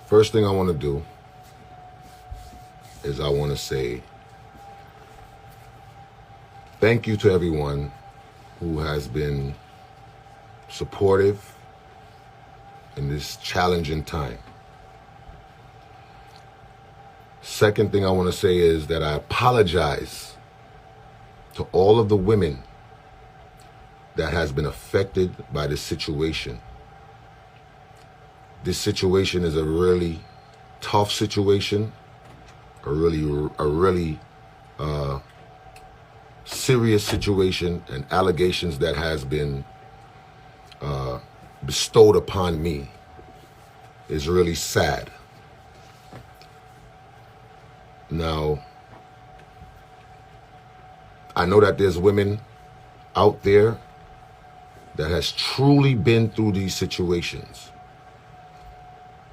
First thing I want to do is I want to say thank you to everyone who has been supportive in this challenging time. Second thing I want to say is that I apologize to all of the women that has been affected by this situation. This situation is a really tough situation, a really serious situation, and allegations that has been bestowed upon me is really sad. Now, I know that there's women out there that has truly been through these situations,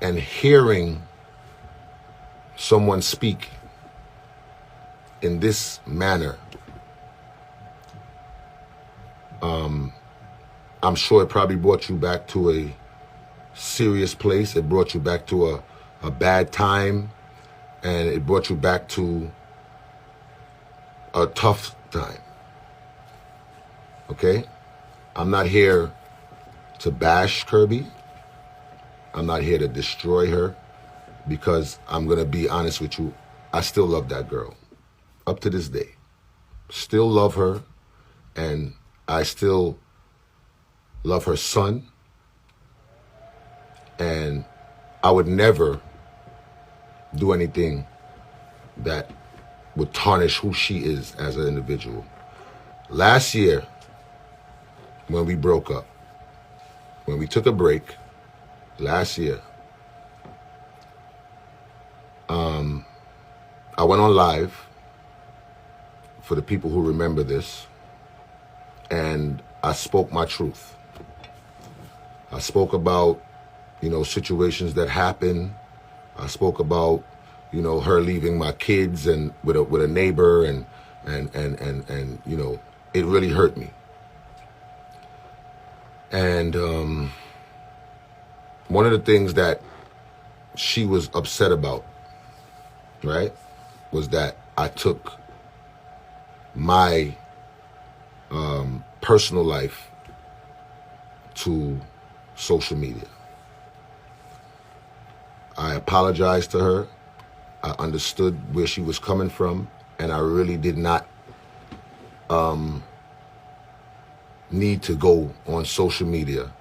and hearing someone speak in this manner, I'm sure it probably brought you back to a serious place. It brought you back to a bad time, and it brought you back to a tough time. Okay? I'm not here to bash Kirby. I'm not here to destroy her, because I'm going to be honest with you, I still love that girl up to this day. Still love her, and I still love her son, and I would never do anything that would tarnish who she is as an individual. Last year, when we broke up, when we took a break, last year, I went on live, for the people who remember this, and I spoke my truth. I spoke about, situations that happened. I spoke about, her leaving my kids and with a neighbor, and it really hurt me. And one of the things that she was upset about, right, was that I took my personal life to social media. I apologized to her. I understood where she was coming from, and I really did not need to go on social media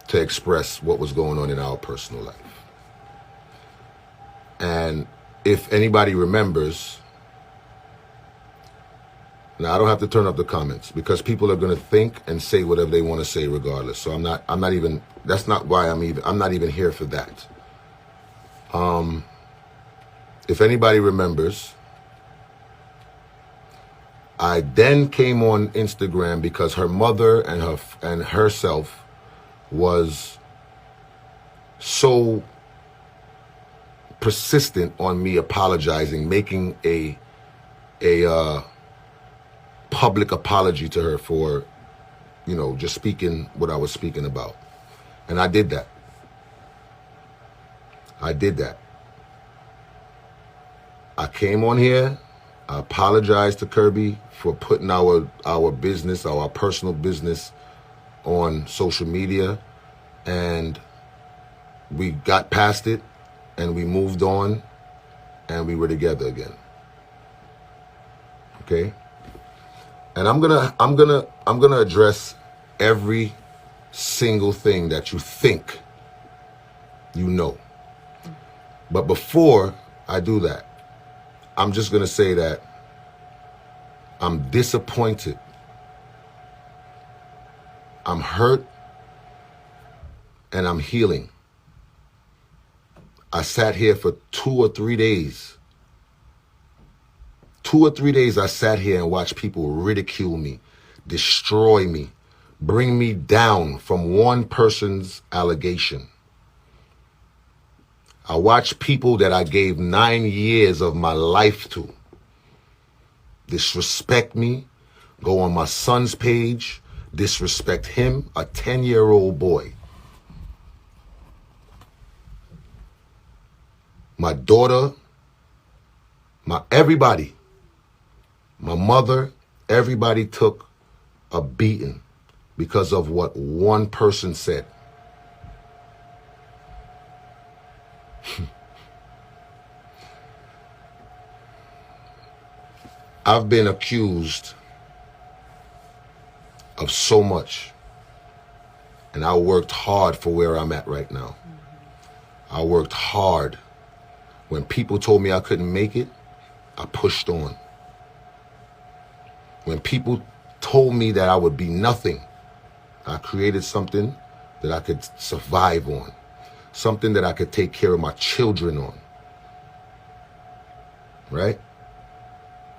to express what was going on in our personal life. And if anybody remembers, now I don't have to turn up the comments, because people are going to think and say whatever they want to say regardless. So I'm not even, that's not why I'm not even here for that. If anybody remembers, I then came on Instagram because her mother and herself was so persistent on me apologizing, making a public apology to her for, just speaking what I was speaking about. And I did that. I came on here. I apologized to Kirby for putting our business, our personal business, on social media, and we got past it, and we moved on, and we were together again. Okay? And I'm gonna address every single thing that you think you know. But before I do that, I'm just gonna say that I'm disappointed. I'm hurt, and I'm healing. I sat here for 2 or 3 days. 2 or 3 days I sat here and watched people ridicule me, destroy me, bring me down from one person's allegation. I watched people that I gave 9 years of my life to disrespect me, go on my son's page, disrespect him, a 10-year-old boy. My daughter, everybody, my mother, everybody took a beating because of what one person said. I've been accused of so much, and I worked hard for where I'm at right now. I worked hard. When people told me I couldn't make it, I pushed on. When people told me that I would be nothing, I created something that I could survive on, something that I could take care of my children on, right?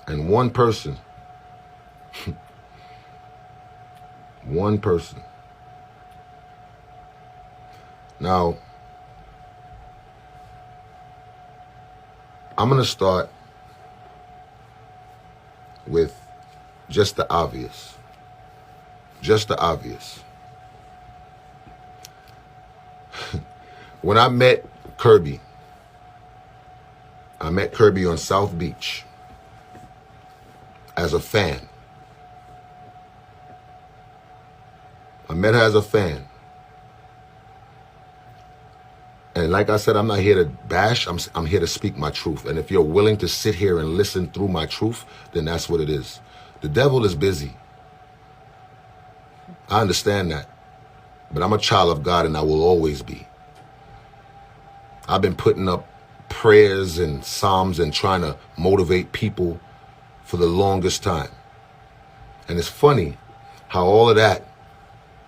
And one person, one person. Now, I'm going to start with just the obvious. Just the obvious. When I met Kirby on South Beach as a fan. I met her as a fan. And like I said, I'm not here to bash, I'm here to speak my truth. And if you're willing to sit here and listen through my truth, then that's what it is. The devil is busy. I understand that. But I'm a child of God, and I will always be. I've been putting up prayers and psalms and trying to motivate people for the longest time. And it's funny how all of that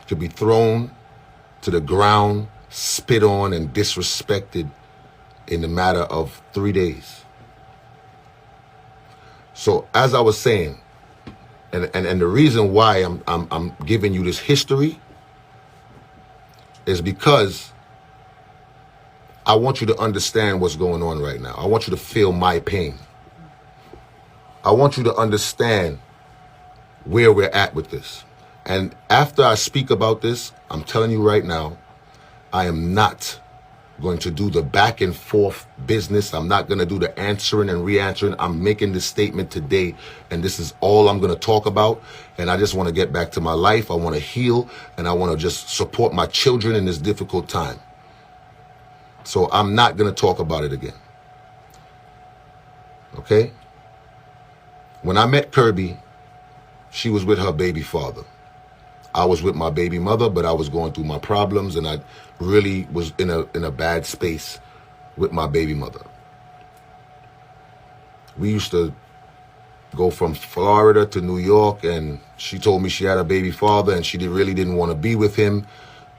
could be thrown to the ground, spit on, and disrespected in the matter of 3 days. So as I was saying, and the reason why I'm giving you this history is because I want you to understand what's going on right now. I want you to feel my pain. I want you to understand where we're at with this. And after I speak about this, I'm telling you right now, I am not going to do the back and forth business. I'm not going to do the answering and re-answering. I'm making this statement today, and this is all I'm going to talk about. And I just want to get back to my life. I want to heal, and I want to just support my children in this difficult time. So I'm not going to talk about it again. Okay? When I met Kirby, she was with her baby father. I was with my baby mother, but I was going through my problems, and I really was in a bad space with my baby mother. We used to go from Florida to New York, and she told me she had a baby father and she really didn't want to be with him,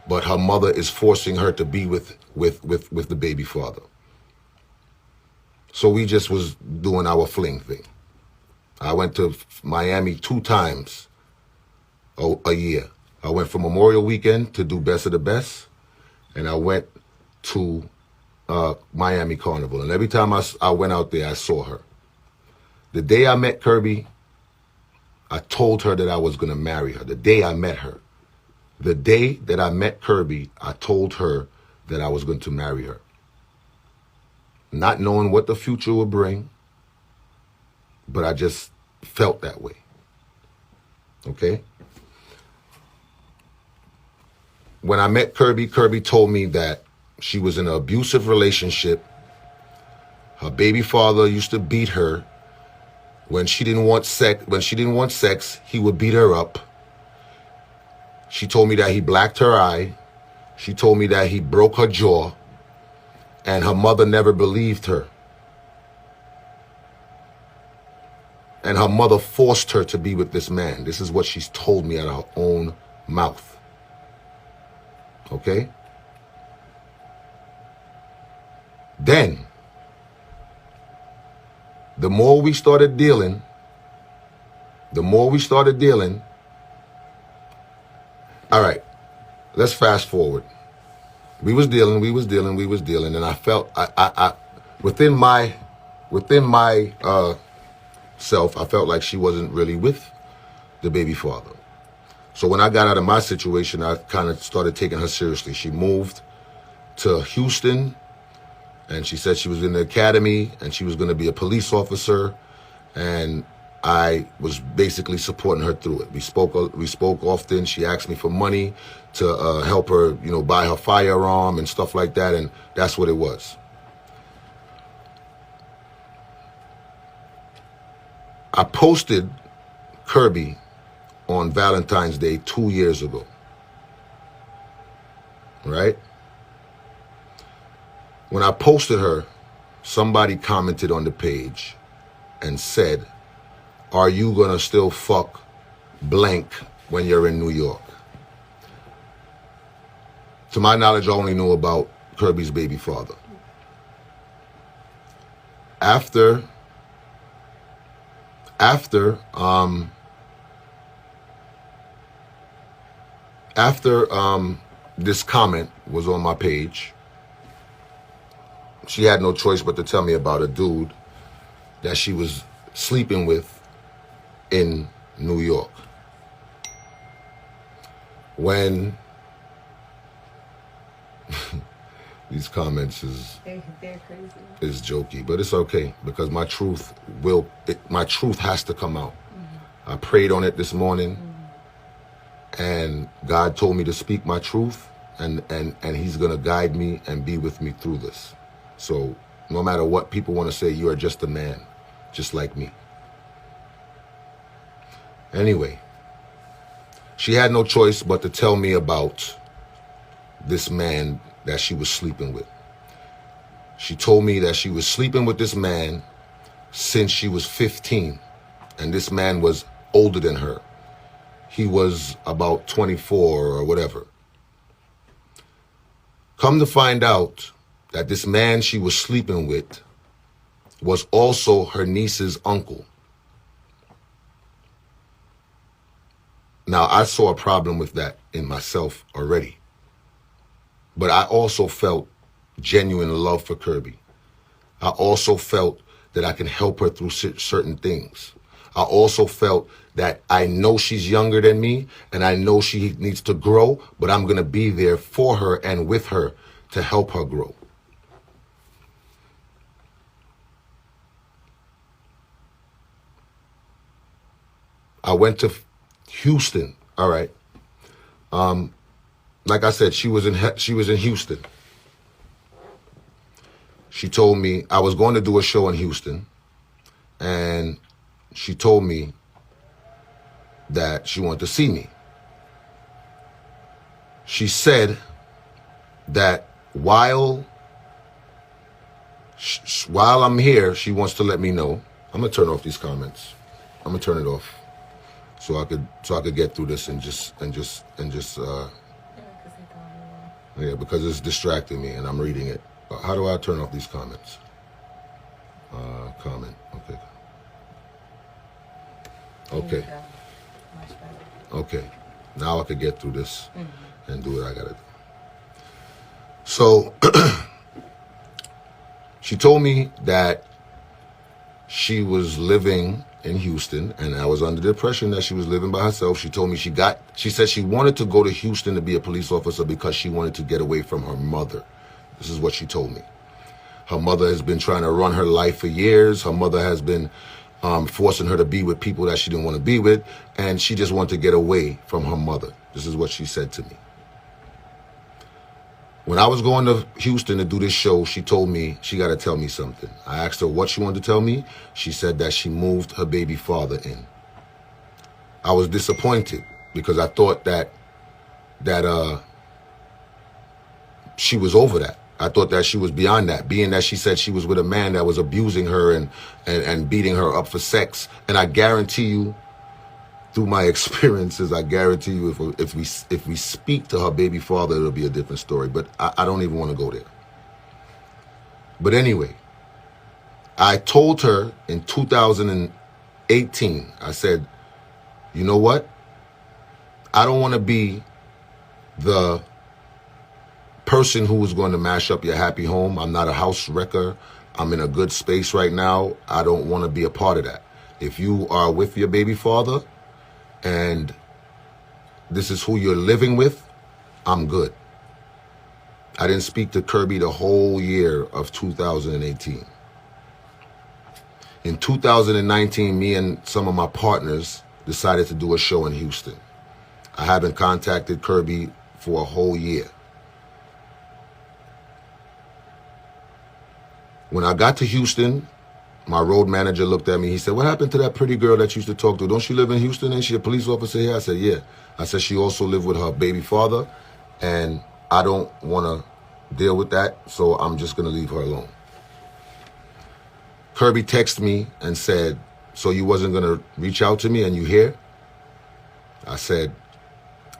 but her mother is forcing her to be with the baby father. So we just was doing our fling thing. I went to Miami 2 times a year. I went for Memorial Weekend to do Best of the Best, and I went to Miami Carnival. And every time I went out there, I saw her. The day I met Kirby, I told her that I was going to marry her. The day I met her. The day that I met Kirby, I told her that I was going to marry her. Not knowing what the future would bring, but I just felt that way. Okay? When I met Kirby, Kirby told me that she was in an abusive relationship. Her baby father used to beat her. When she didn't want sex, he would beat her up. She told me that he blacked her eye. She told me that he broke her jaw. And her mother never believed her. And her mother forced her to be with this man. This is what she's told me out of her own mouth. Okay? Then, the more we started dealing, all right, let's fast forward. We was dealing, and I felt, within my self, I felt like she wasn't really with the baby father. So when I got out of my situation, I kind of started taking her seriously. She moved to Houston, And she said she was in the academy and she was going to be a police officer. And I was basically supporting her through it. We spoke often. She asked me for money to help her, buy her firearm and stuff like that. And that's what it was. I posted Kirby on Valentine's Day 2 years ago. Right? When I posted her, somebody commented on the page and said, "Are you gonna still fuck blank when you're in New York?" To my knowledge, I only knew about Kirby's baby father. After this comment was on my page, she had no choice but to tell me about a dude that she was sleeping with in New York. When these comments they're crazy. Is jokey, but it's okay because my truth has to come out. I prayed on it this morning, and God told me to speak my truth, and He's gonna guide me and be with me through this. So no matter what people want to say, you are just a man, just like me. Anyway, she had no choice but to tell me about this man that she was sleeping with. She told me that she was sleeping with this man since she was 15, and this man was older than her. He was about 24 or whatever. Come to find out that this man she was sleeping with was also her niece's uncle. Now, I saw a problem with that in myself already. But I also felt genuine love for Kirby. I also felt that I can help her through certain things. I also felt that I know she's younger than me and I know she needs to grow, but I'm going to be there for her and with her to help her grow. I went to Houston. All right. Like I said, she was in Houston. She told me I was going to do a show in Houston, and she told me that she wanted to see me. She said that while I'm here, she wants to let me know. I'm gonna turn off these comments. I'm gonna turn it off so I could get through this and just yeah, because it's distracting me and I'm reading it. How do I turn off these comments? Comment. Okay. Okay. Okay. Now I could get through this and do what I gotta do. So she told me that she was living in Houston, and I was under the impression that she was living by herself. She told me she said she wanted to go to Houston to be a police officer because she wanted to get away from her mother. This is what she told me. Her mother has been trying to run her life for years. Her mother has been forcing her to be with people that she didn't want to be with, and she just wanted to get away from her mother. This is what she said to me. When I was going to Houston to do this show, she told me she got to tell me something. I asked her what she wanted to tell me. She said that she moved her baby father in. I was disappointed because I thought that she was over that. I thought that she was beyond that, being that she said she was with a man that was abusing her and beating her up for sex. And I guarantee you, through my experiences, I guarantee you if we speak to her baby father, it'll be a different story. But I don't even want to go there. But anyway, I told her in 2018, I said, you know what? I don't want to be the person who is going to mash up your happy home. I'm not a house wrecker. I'm in a good space right now. I don't want to be a part of that. If you are with your baby father, and this is who you're living with, I'm good. I didn't speak to Kirby the whole year of 2018. In 2019, me and some of my partners decided to do a show in Houston. I haven't contacted Kirby for a whole year. When I got to Houston, my road manager looked at me. He said, "What happened to that pretty girl that you used to talk to? Don't she live in Houston? Ain't she a police officer here?" I said, "Yeah." I said, "She also lived with her baby father, and I don't want to deal with that, so I'm just going to leave her alone." Kirby texted me and said, "So you wasn't going to reach out to me and you here?" I said,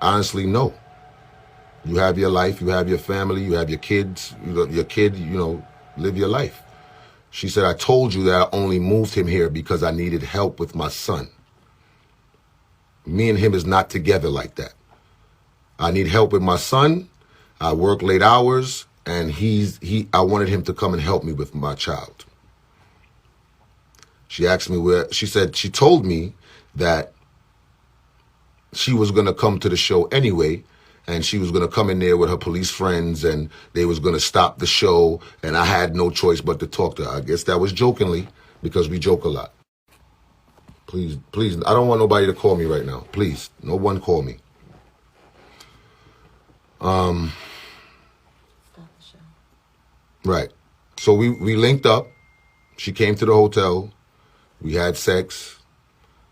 "Honestly, no. You have your life, you have your family, you have your kids, your kid, live your life." She said, "I told you that I only moved him here because I needed help with my son. Me and him is not together like that. I need help with my son. I work late hours, and I wanted him to come and help me with my child." She asked me where, she told me that she was going to come to the show anyway, and she was going to come in there with her police friends, and they was going to stop the show, and I had no choice but to talk to her. I guess that was jokingly, because we joke a lot. Please, I don't want nobody to call me right now. Please, no one call me. Stop the show. Right. So we linked up. She came to the hotel. We had sex,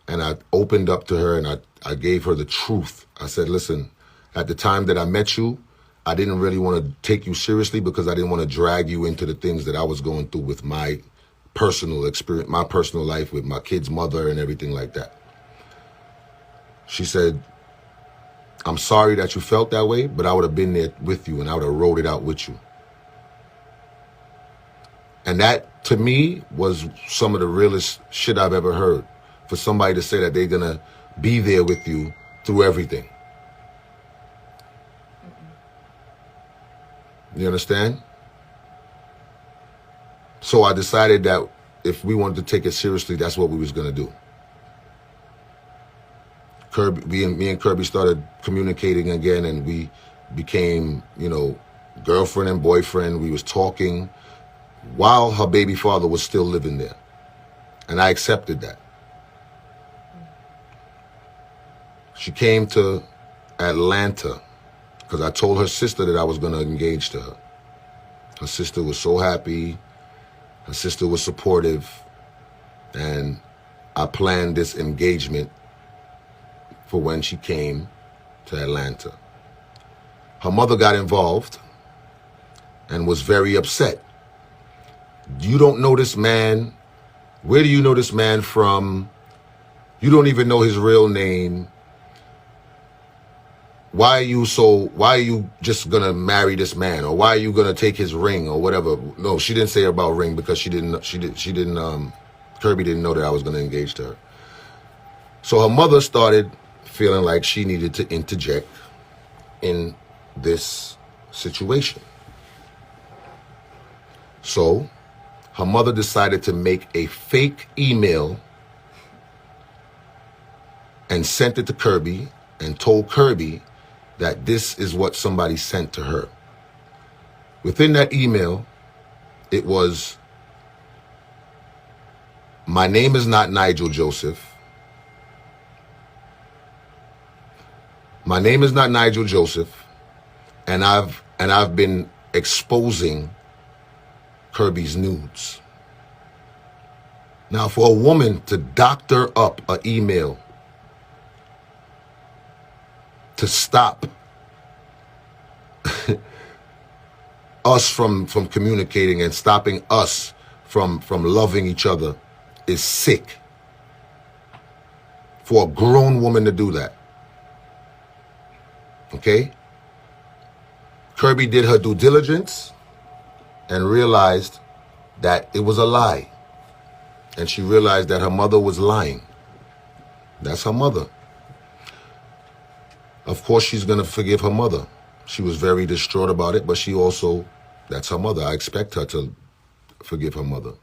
and I opened up to her, and I gave her the truth. I said, "Listen, at the time that I met you, I didn't really want to take you seriously because I didn't want to drag you into the things that I was going through with my personal experience, my personal life with my kid's mother and everything like that." She said, "I'm sorry that you felt that way, but I would have been there with you and I would have rode it out with you." And that, to me, was some of the realest shit I've ever heard. For somebody to say that they're going to be there with you through everything. You understand? So I decided that if we wanted to take it seriously, that's what we was going to do. Me and Kirby started communicating again, and we became, girlfriend and boyfriend. We was talking while her baby father was still living there. And I accepted that. She came to Atlanta because I told her sister that I was going to engage to her. Her sister was so happy. Her sister was supportive. And I planned this engagement for when she came to Atlanta. Her mother got involved and was very upset. "You don't know this man. Where do you know this man from? You don't even know his real name. Why are you just gonna marry this man? Or why are you gonna take his ring or whatever?" No, she didn't say about ring because Kirby didn't know that I was gonna engage to her. So her mother started feeling like she needed to interject in this situation. So her mother decided to make a fake email and sent it to Kirby and told Kirby that this is what somebody sent to her. Within that email, it was, "My name is not Nigel Joseph. My name is not Nigel Joseph, and I've been exposing Kirby's nudes." Now, for a woman to doctor up an email to stop us from communicating and stopping us from loving each other is sick. For a grown woman to do that. Okay? Kirby did her due diligence and realized that it was a lie. And she realized that her mother was lying. That's her mother. Of course, she's going to forgive her mother. She was very distraught about it, but that's her mother. I expect her to forgive her mother.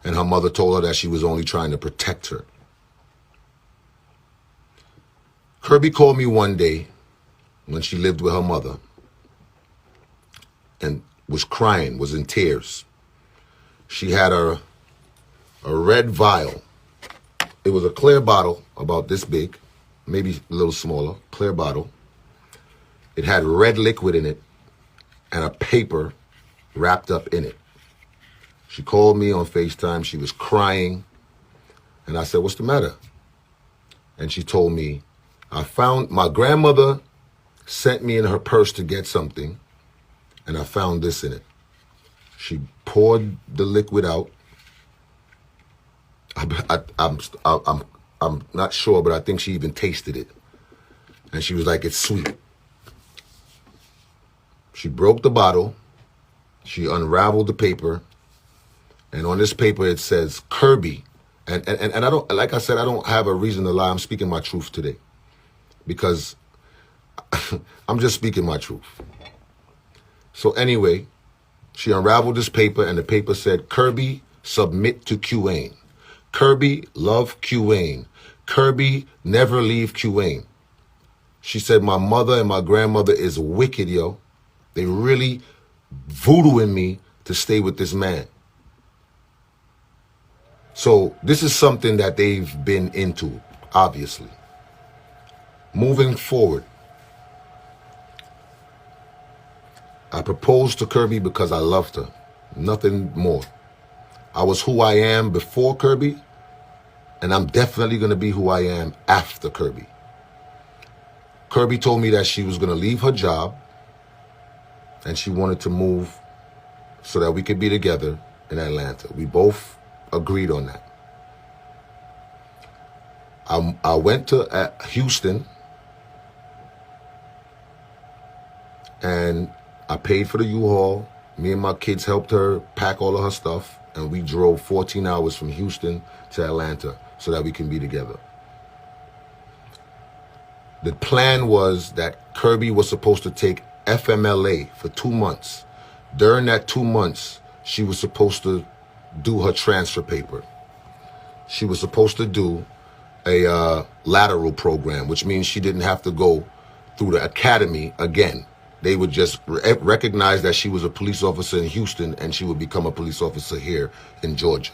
And her mother told her that she was only trying to protect her. Kirby called me one day when she lived with her mother. and was crying, was in tears. She had a red vial. It was a clear bottle about this big, maybe a little smaller, clear bottle. It had red liquid in it and a paper wrapped up in it. She called me on FaceTime. She was crying. And I said, what's the matter? And she told me, I found, my grandmother sent me in her purse to get something, and I found this in it. She poured the liquid out. I'm not sure, but I think she even tasted it. And she was like, it's sweet. She broke the bottle. She unraveled the paper. And on this paper, it says Kirby. And I don't, like I said, I don't have a reason to lie. I'm speaking my truth today because I'm just speaking my truth. So anyway, she unraveled this paper and the paper said, Kirby, submit to QAine. Kirby, love QAine. Kirby, never leave QAine. She said, my mother and my grandmother is wicked, yo. They really voodooing me to stay with this man. So this is something that they've been into, obviously. Moving forward, I proposed to Kirby because I loved her, nothing more. I was who I am before Kirby, and I'm definitely going to be who I am after Kirby. Kirby told me that she was going to leave her job, and she wanted to move so that we could be together in Atlanta. We both agreed on that. I went to Houston, and I paid for the U-Haul. Me and my kids helped her pack all of her stuff, and we drove 14 hours from Houston to Atlanta so that we can be together. The plan was that Kirby was supposed to take FMLA for 2 months. During that 2 months, she was supposed to do her transfer paper. She was supposed to do a lateral program, which means she didn't have to go through the academy again. They would just recognize that she was a police officer in Houston and she would become a police officer here in Georgia.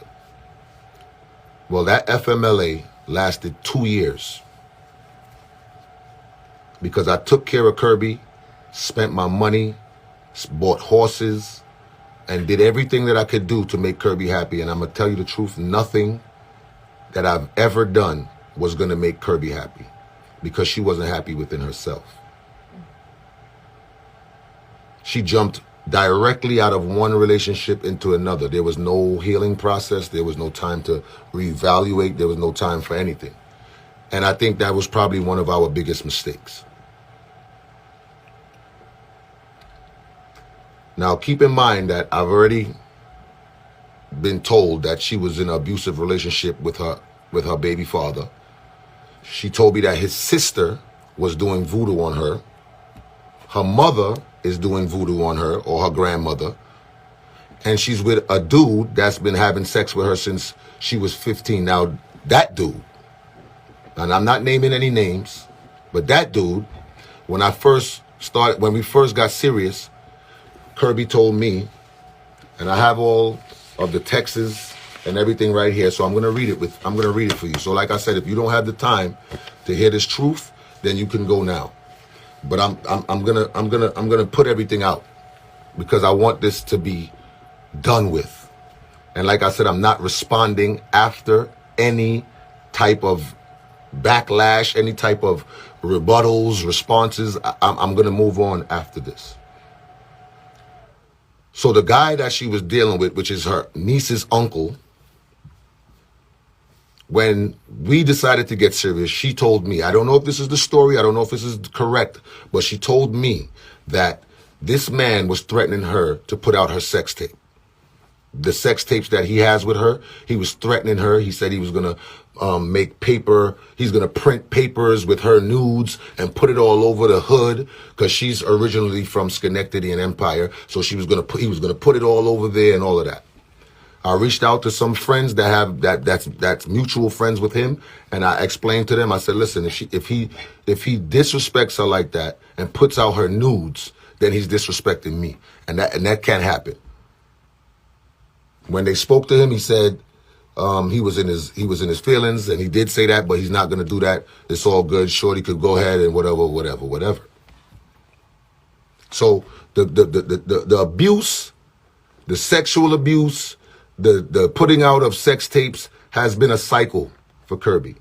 Well, that FMLA lasted 2 years because I took care of Kirby, spent my money, bought horses, and did everything that I could do to make Kirby happy. And I'm going to tell you the truth, nothing that I've ever done was going to make Kirby happy because she wasn't happy within herself. She jumped directly out of one relationship into another. There was no healing process. There was no time to reevaluate. There was no time for anything. And I think that was probably one of our biggest mistakes. Now, keep in mind that I've already been told that she was in an abusive relationship with her baby father. She told me that his sister was doing voodoo on her. Her mother is doing voodoo on her, or her grandmother. And she's with a dude that's been having sex with her since she was 15. Now, that dude, and I'm not naming any names, but that dude, when we first got serious, Kirby told me, and I have all of the texts and everything right here, so I'm gonna read it for you. So like I said, if you don't have the time to hear this truth, then you can go now. But I'm gonna put everything out because I want this to be done with. And like I said, I'm not responding after any type of backlash, any type of rebuttals, responses. I'm gonna move on after this. So the guy that she was dealing with, which is her niece's uncle, when we decided to get serious, she told me, I don't know if this is the story, I don't know if this is correct, but she told me that this man was threatening her to put out her sex tape. The sex tapes that he has with her, he was threatening her. He said he was going to make paper. He's going to print papers with her nudes and put it all over the hood because she's originally from Schenectady and Empire. So he was going to put it all over there and all of that. I reached out to some friends that have that's mutual friends with him, and I explained to them. I said, listen, if he disrespects her like that and puts out her nudes, then he's disrespecting me. And that can't happen. When they spoke to him, he said he was in his feelings, and he did say that, but he's not gonna do that. It's all good. Shorty could go ahead and whatever. So the abuse, the sexual abuse, the putting out of sex tapes has been a cycle for Kirby.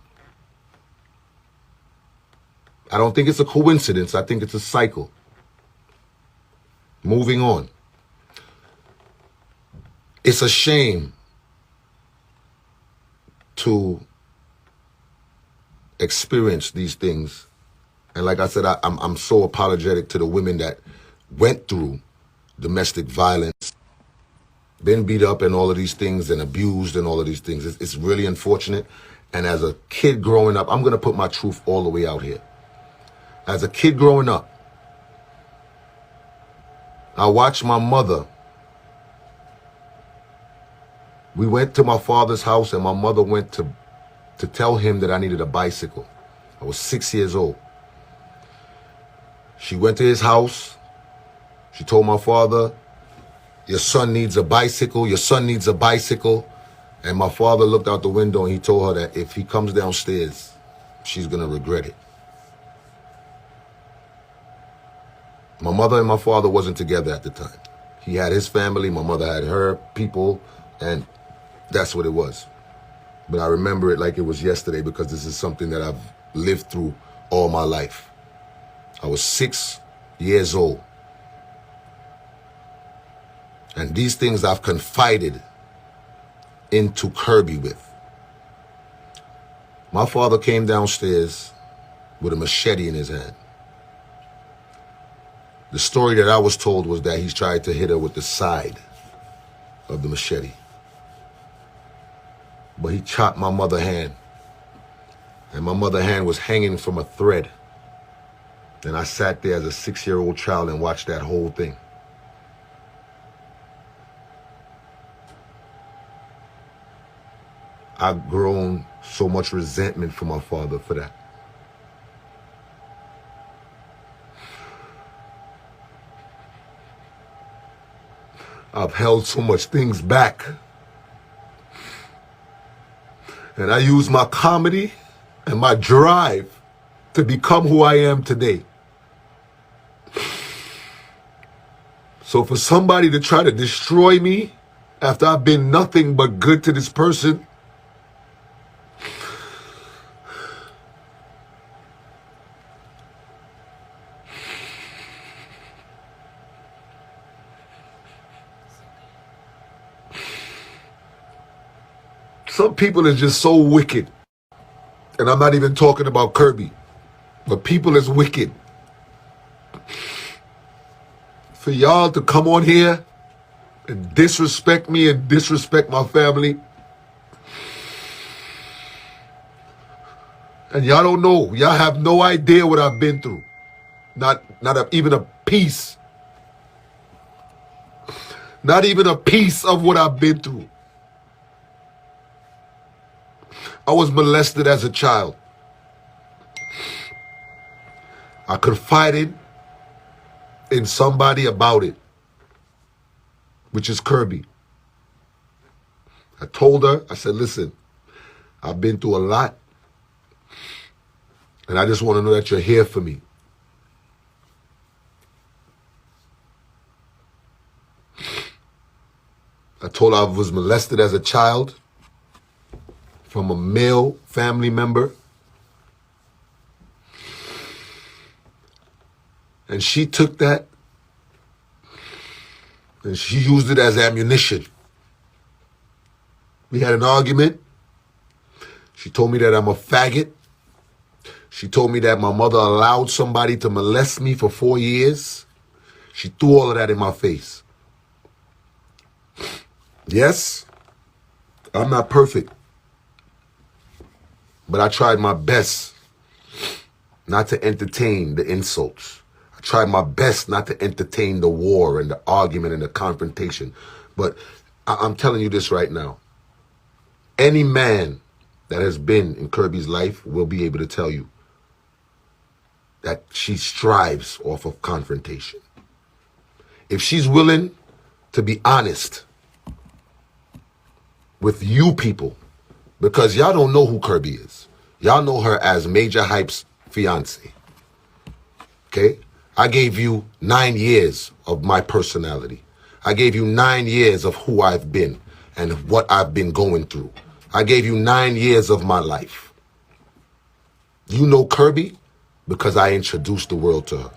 I don't think it's a coincidence. I think it's a cycle. Moving on. It's a shame to experience these things. And like I said, I'm so apologetic to the women that went through domestic violence, been beat up and all of these things, and abused and all of these things. It's really unfortunate. And as a kid growing up, I'm going to put my truth all the way out here. As a kid growing up, I watched my mother. We went to my father's house, and my mother went to tell him that I needed a bicycle. I was 6 years old. She went to his house. She told my father, your son needs a bicycle. Your son needs a bicycle. And my father looked out the window and he told her that if he comes downstairs, she's going to regret it. My mother and my father wasn't together at the time. He had his family. My mother had her people. And that's what it was. But I remember it like it was yesterday because this is something that I've lived through all my life. I was 6 years old. And these things I've confided into Kirby with. My father came downstairs with a machete in his hand. The story that I was told was that he's tried to hit her with the side of the machete. But he chopped my mother's hand. And my mother's hand was hanging from a thread. And I sat there as a 6-year-old child and watched that whole thing. I've grown so much resentment for my father for that. I've held so much things back. And I use my comedy and my drive to become who I am today. So for somebody to try to destroy me after I've been nothing but good to this person, some people is just so wicked. And I'm not even talking about Kirby, but people is wicked. For y'all to come on here and disrespect me and disrespect my family. And y'all don't know. Y'all have no idea what I've been through. Not even a piece. Not even a piece of what I've been through. I was molested as a child. I confided in somebody about it, which is Kirby. I told her, I said, listen, I've been through a lot, and I just want to know that you're here for me. I told her I was molested as a child from a male family member. And she took that and she used it as ammunition. We had an argument. She told me that I'm a faggot. She told me that my mother allowed somebody to molest me for 4 years. She threw all of that in my face. Yes, I'm not perfect. But I tried my best not to entertain the insults. I tried my best not to entertain the war and the argument and the confrontation. But I'm telling you this right now. Any man that has been in Kirby's life will be able to tell you that she strives off of confrontation. if she's willing to be honest with you people, because y'all don't know who Kirby is. Y'all know her as Majah Hype's fiance. Okay? I gave you 9 years of my personality. I gave you 9 years of who I've been and what I've been going through. I gave you 9 years of my life. You know Kirby because I introduced the world to her.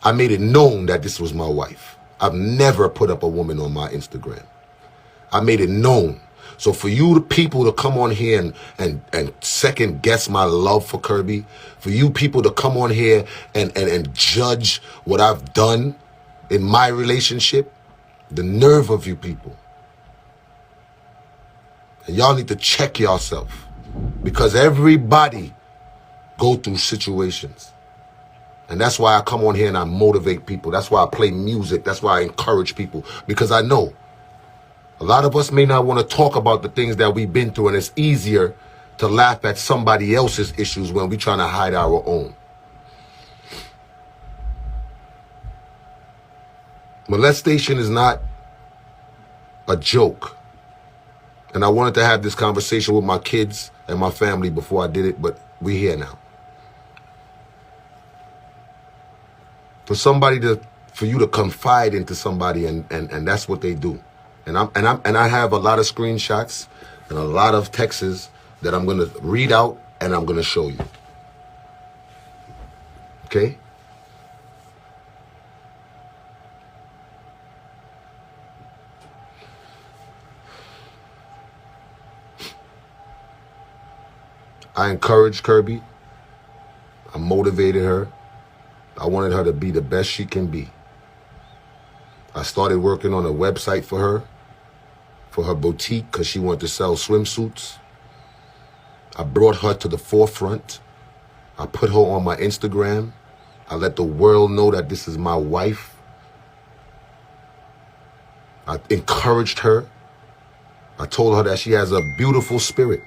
I made it known that this was my wife. I've never put up a woman on my Instagram. I made it known. So for you the people to come on here and second guess my love for Kirby, for you people to come on here and judge what I've done in my relationship, the nerve of you people. And y'all need to check yourself, because everybody go through situations. And that's why I come on here and I motivate people. That's why I play music. That's why I encourage people, because I know a lot of us may not want to talk about the things that we've been through, and it's easier to laugh at somebody else's issues when we're trying to hide our own. Molestation is not a joke. And I wanted to have this conversation with my kids and my family before I did it, but we're here now. For you to confide into somebody and that's what they do. And I have a lot of screenshots and a lot of texts that I'm gonna read out and I'm gonna show you. Okay? I encouraged Kirby. I motivated her. I wanted her to be the best she can be. I started working on a website for her boutique, because she wanted to sell swimsuits. I brought her to the forefront. I put her on my Instagram. I let the world know that this is my wife. I encouraged her. I told her that she has a beautiful spirit.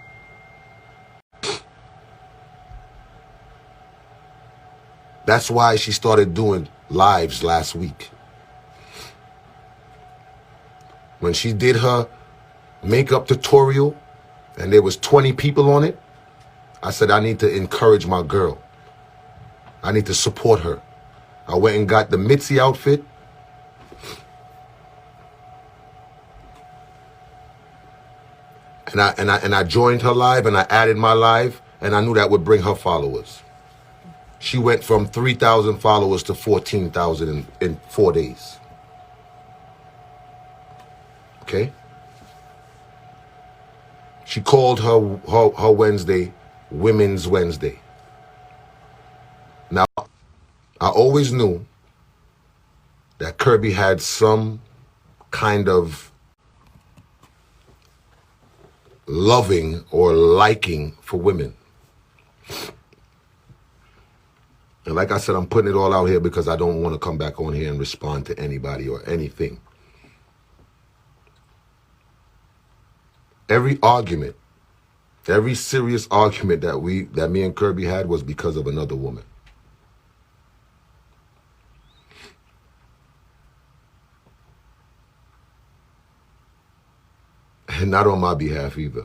That's why she started doing lives last week. When she did her makeup tutorial and there was 20 people on it, I said, I need to encourage my girl. I need to support her. I went and got the Mitzi outfit. And I joined her live and I added my live, and I knew that would bring her followers. She went from 3,000 followers to 14,000 in 4 days. Okay? She called her Wednesday Women's Wednesday. Now, I always knew that Kirby had some kind of loving or liking for women. And like I said, I'm putting it all out here because I don't want to come back on here and respond to anybody or anything. Every argument, every serious argument that me and Kirby had was because of another woman. And not on my behalf either.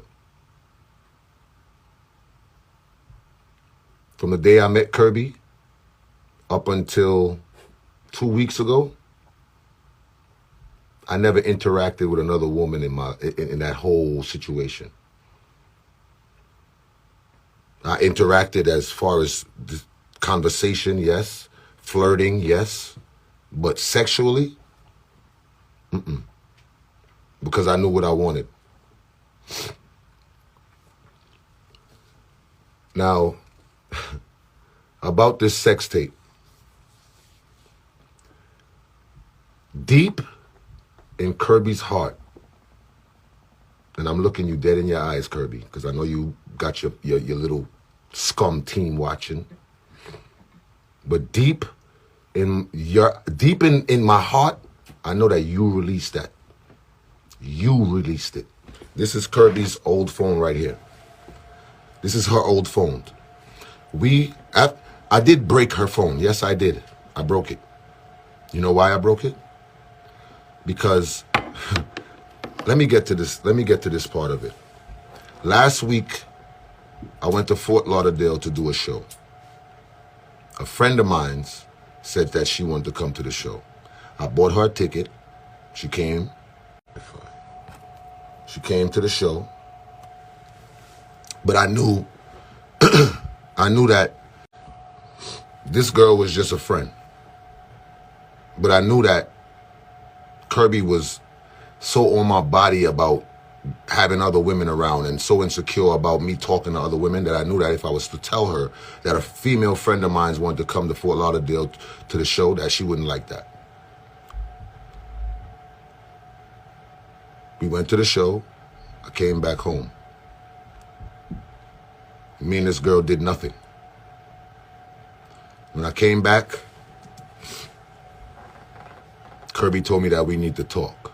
From the day I met Kirby up until 2 weeks ago, I never interacted with another woman in that whole situation. I interacted as far as the conversation, yes. Flirting, yes. But sexually, because I knew what I wanted. Now, about this sex tape. Deep in Kirby's heart, and I'm looking you dead in your eyes, Kirby, because I know you got your little scum team watching. But deep in my heart, I know that you released that. You released it. This is Kirby's old phone right here. This is her old phone. I did break her phone. Yes, I did. I broke it. You know why I broke it? Because let me get to this part of it. Last week, I went to Fort Lauderdale to do a show. A friend of mine's said that she wanted to come to the show. I bought her a ticket. She came. She came to the show. But I knew that this girl was just a friend. But I knew that Kirby was so on my body about having other women around and so insecure about me talking to other women that I knew that if I was to tell her that a female friend of mine wanted to come to Fort Lauderdale to the show, that she wouldn't like that. We went to the show. I came back home. Me and this girl did nothing. When I came back, Kirby told me that we need to talk.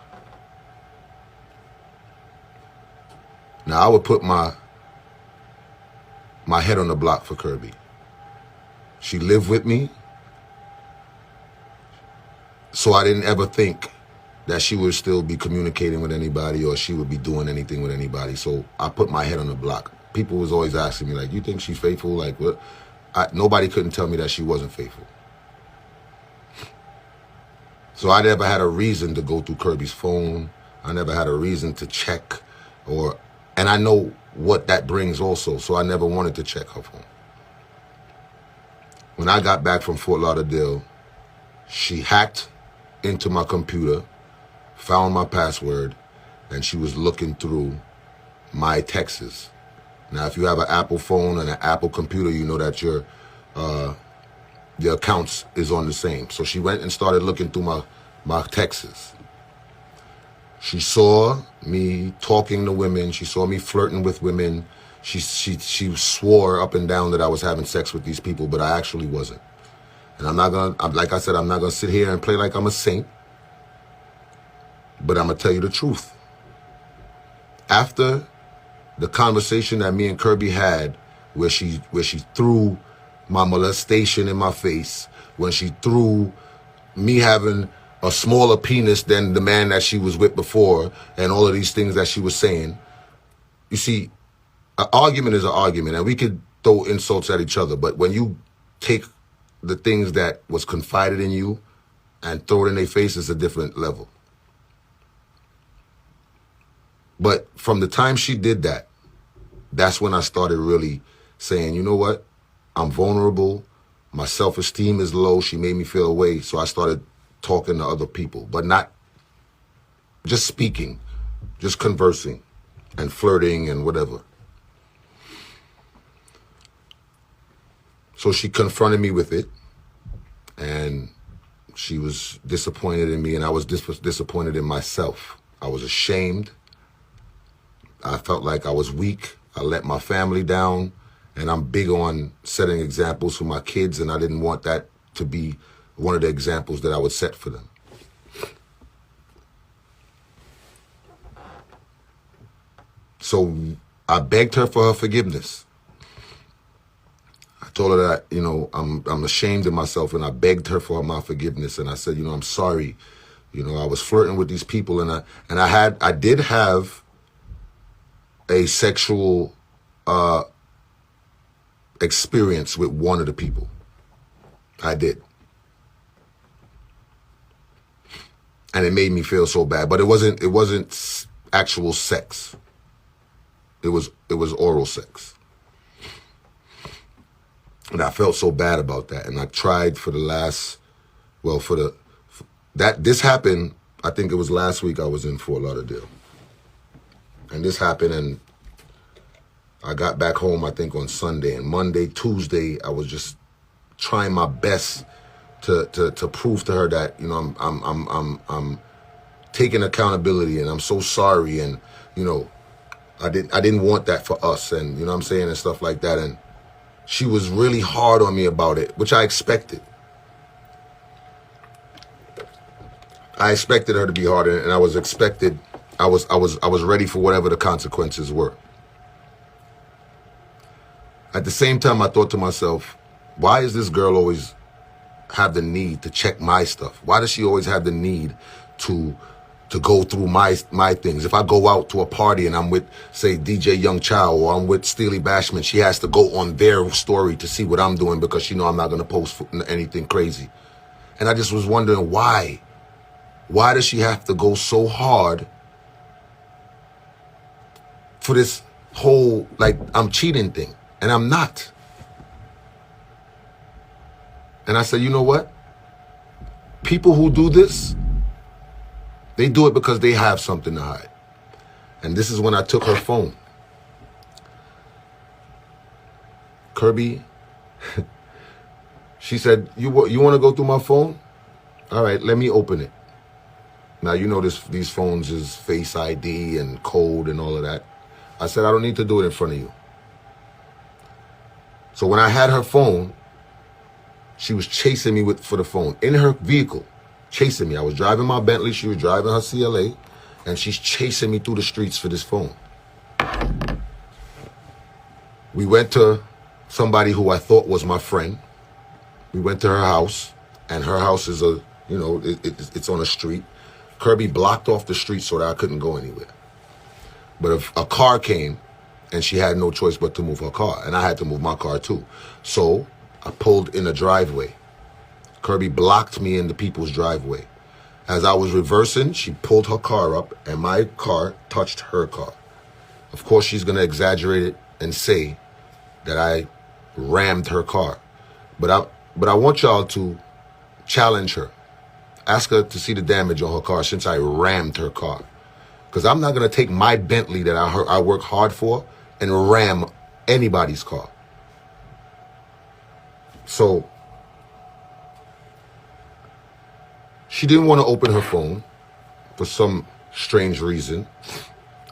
Now, I would put my head on the block for Kirby. She lived with me, so I didn't ever think that she would still be communicating with anybody or she would be doing anything with anybody. So I put my head on the block. People was always asking me, like, you think she's faithful? Like, what? Nobody couldn't tell me that she wasn't faithful. So I never had a reason to go through Kirby's phone. I never had a reason to check and I know what that brings also, so I never wanted to check her phone. When I got back from Fort Lauderdale, she hacked into my computer, found my password, and she was looking through my texts. Now, if you have an Apple phone and an Apple computer, you know that your accounts is on the same. So she went and started looking through my texts. She saw me talking to women. She saw me flirting with women. She swore up and down that I was having sex with these people, but I actually wasn't. And like I said, I'm not gonna sit here and play like I'm a saint, but I'm gonna tell you the truth. After the conversation that me and Kirby had, where she threw my molestation in my face, when she threw me having a smaller penis than the man that she was with before, and all of these things that she was saying. You see, an argument is an argument, and we could throw insults at each other, but when you take the things that was confided in you and throw it in their face, it's a different level. But from the time she did that, that's when I started really saying, you know what? I'm vulnerable. My self-esteem is low. She made me feel away. So I started talking to other people, but not just speaking, just conversing and flirting and whatever. So she confronted me with it, and she was disappointed in me, and I was disappointed in myself. I was ashamed. I felt like I was weak. I let my family down, and I'm big on setting examples for my kids, and I didn't want that to be one of the examples that I would set for them. So I begged her for her forgiveness. I told her that, you know, I'm ashamed of myself, and I begged her for my forgiveness, and I said, you know, I'm sorry. You know, I was flirting with these people, and I did have a sexual experience with one of the people. I did. And it made me feel so bad, but it wasn't actual sex. It was oral sex. And I felt so bad about that. And I tried for the last, this happened, I think it was last week I was in Fort Lauderdale. And this happened, and I got back home, I think, on Sunday. And Monday, Tuesday, I was just trying my best to prove to her that, you know, I'm taking accountability, and I'm so sorry, and, you know, I didn't want that for us, and, you know what I'm saying, and stuff like that. And she was really hard on me about it, which I expected. I expected her to be hard, and I was ready for whatever the consequences were. At the same time, I thought to myself, why is this girl always have the need to check my stuff? Why does she always have the need to go through my things? If I go out to a party and I'm with, say, DJ Young Chow, or I'm with Steely Bashman, she has to go on their story to see what I'm doing because she know I'm not going to post anything crazy. And I just was wondering why. Why does she have to go so hard for this whole, like, I'm cheating thing? And I'm not. And I said, you know what? People who do this, they do it because they have something to hide. And this is when I took her phone. Kirby, she said, you want to go through my phone? All right, let me open it. Now, you know these phones is Face ID and code and all of that. I said, I don't need to do it in front of you. So when I had her phone, she was chasing me for the phone in her vehicle, chasing me. I was driving my Bentley. She was driving her CLA, and she's chasing me through the streets for this phone. We went to somebody who I thought was my friend. We went to her house, and her house is it's on a street. Kirby blocked off the street so that I couldn't go anywhere. But if a car came, and she had no choice but to move her car, and I had to move my car too. So I pulled in a driveway. Kirby blocked me in the people's driveway. As I was reversing, she pulled her car up, and my car touched her car. Of course, she's going to exaggerate it and say that I rammed her car. But I want y'all to challenge her. Ask her to see the damage on her car since I rammed her car. Because I'm not going to take my Bentley that I work hard for and ram anybody's car. So she didn't want to open her phone for some strange reason.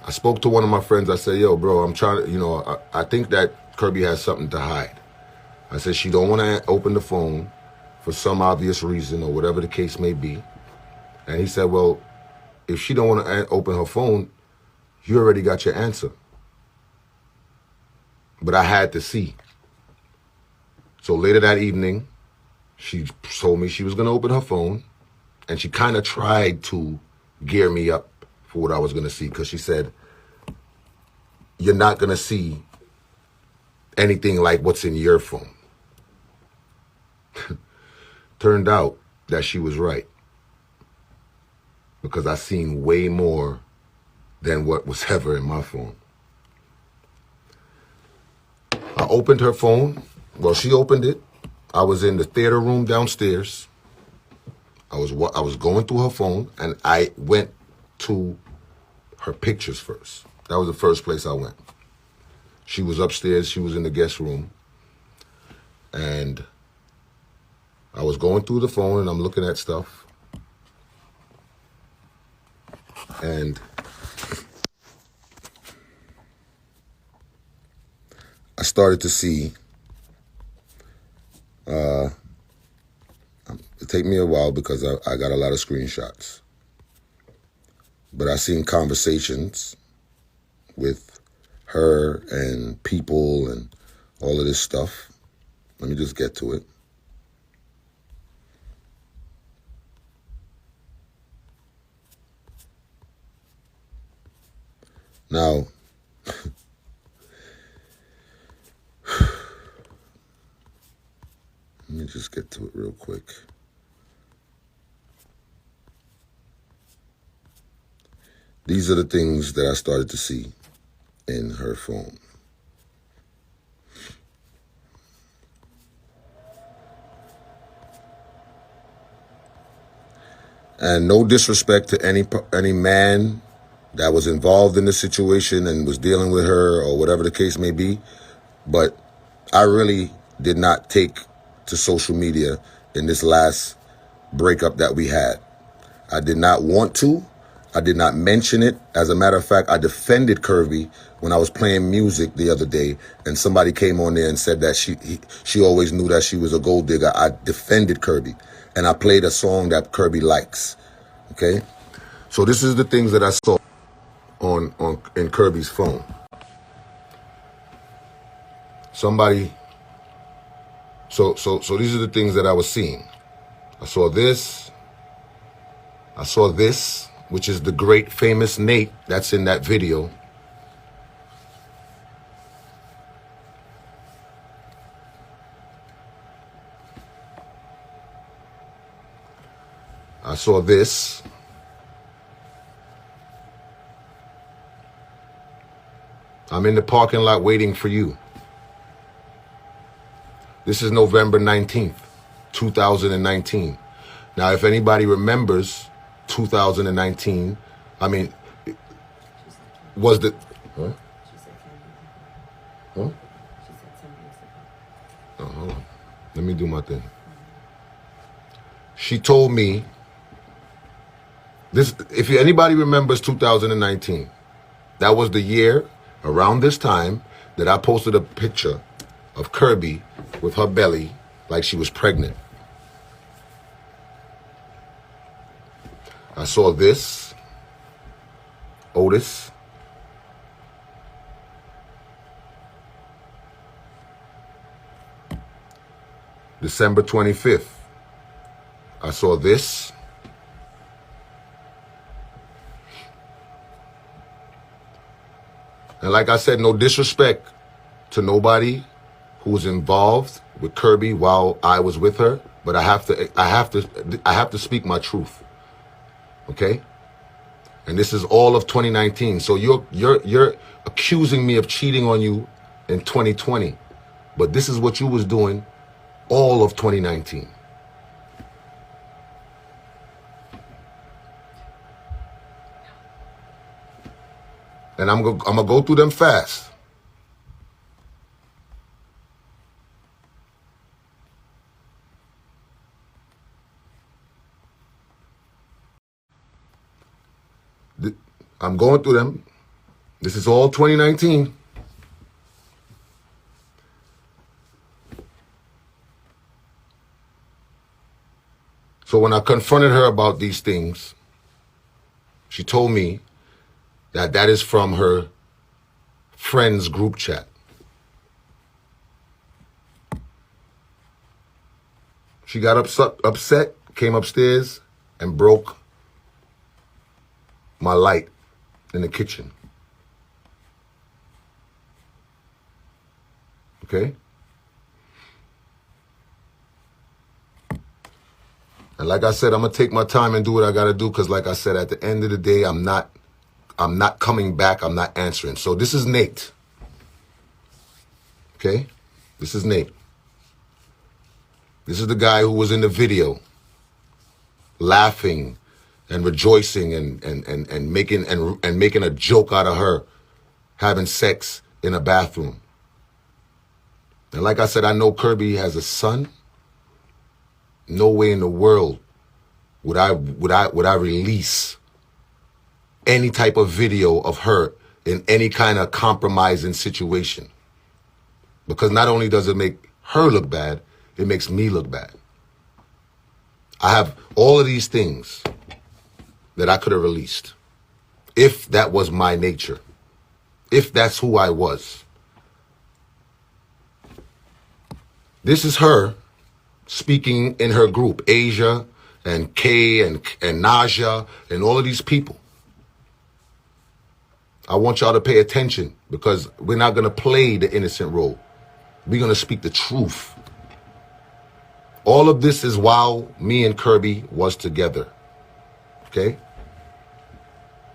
I spoke to one of my friends. I said, yo, bro, I'm trying to, I think that Kirby has something to hide. I said, she don't want to open the phone for some obvious reason or whatever the case may be. And he said, well, if she don't want to open her phone, you already got your answer. But I had to see. So later that evening, she told me she was going to open her phone, and she kind of tried to gear me up for what I was going to see, because she said, you're not going to see anything like what's in your phone. Turned out that she was right, because I seen way more than what was ever in my phone. I opened her phone. Well, she opened it. I was in the theater room downstairs. I was going through her phone, and I went to her pictures first. That was the first place I went. She was upstairs. She was in the guest room. And I was going through the phone, and I'm looking at stuff. And I started to see, it take me a while because I got a lot of screenshots, but I seen conversations with her and people and all of this stuff. Let me just get to it. Now, let me just get to it real quick. These are the things that I started to see in her phone. And no disrespect to any man that was involved in the situation and was dealing with her or whatever the case may be, but I really did not take to social media in this last breakup that we had. I did not want to. I did not mention it. As a matter of fact, I defended Kirby when I was playing music the other day, and somebody came on there and said that she always knew that she was a gold digger. I defended Kirby, and I played a song that Kirby likes. Okay, so this is the things that I saw in Kirby's phone. Somebody. So these are the things that I was seeing. I saw this. I saw this, which is the great famous Nate that's in that video. I saw this. I'm in the parking lot waiting for you. This is November 19th, 2019. Now, if anybody remembers 2019, I mean, was the... Huh? Huh? Oh, hold on. Let me do my thing. She told me, this. If anybody remembers 2019, that was the year, around this time, that I posted a picture of Kirby with her belly like she was pregnant. I saw this, Otis. December 25th. I saw this. And like I said, no disrespect to nobody who was involved with Kirby while I was with her, but I have to speak my truth. Okay? And this is all of 2019. So you're accusing me of cheating on you in 2020. But this is what you was doing all of 2019. And I'm gonna go through them fast. I'm going through them. This is all 2019. So when I confronted her about these things, she told me that that is from her friends group chat. She got upset, came upstairs and broke my light in the kitchen. Okay? And like I said, I'm gonna take my time and do what I gotta do, because like I said, at the end of the day, I'm not coming back, I'm not answering. So this is Nate. Okay? This is Nate. This is the guy who was in the video laughing and rejoicing and making a joke out of her having sex in a bathroom. And like I said, I know Kirby has a son. No way in the world would I release any type of video of her in any kind of compromising situation. Because not only does it make her look bad, it makes me look bad. I have all of these things that I could have released if that was my nature, if that's who I was. This is her speaking in her group, Asia and Kay and Naja and all of these people. I want y'all to pay attention, because we're not going to play the innocent role. We're going to speak the truth. All of this is while me and Kirby was together. Okay?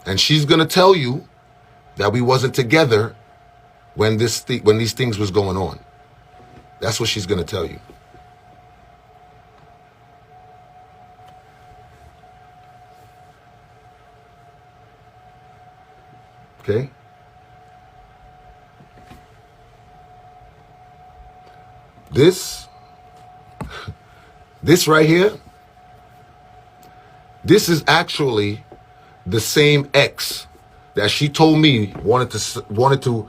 And she's going to tell you that we wasn't together when these things was going on. That's what she's going to tell you. Okay? This right here, this is actually the same ex that she told me wanted to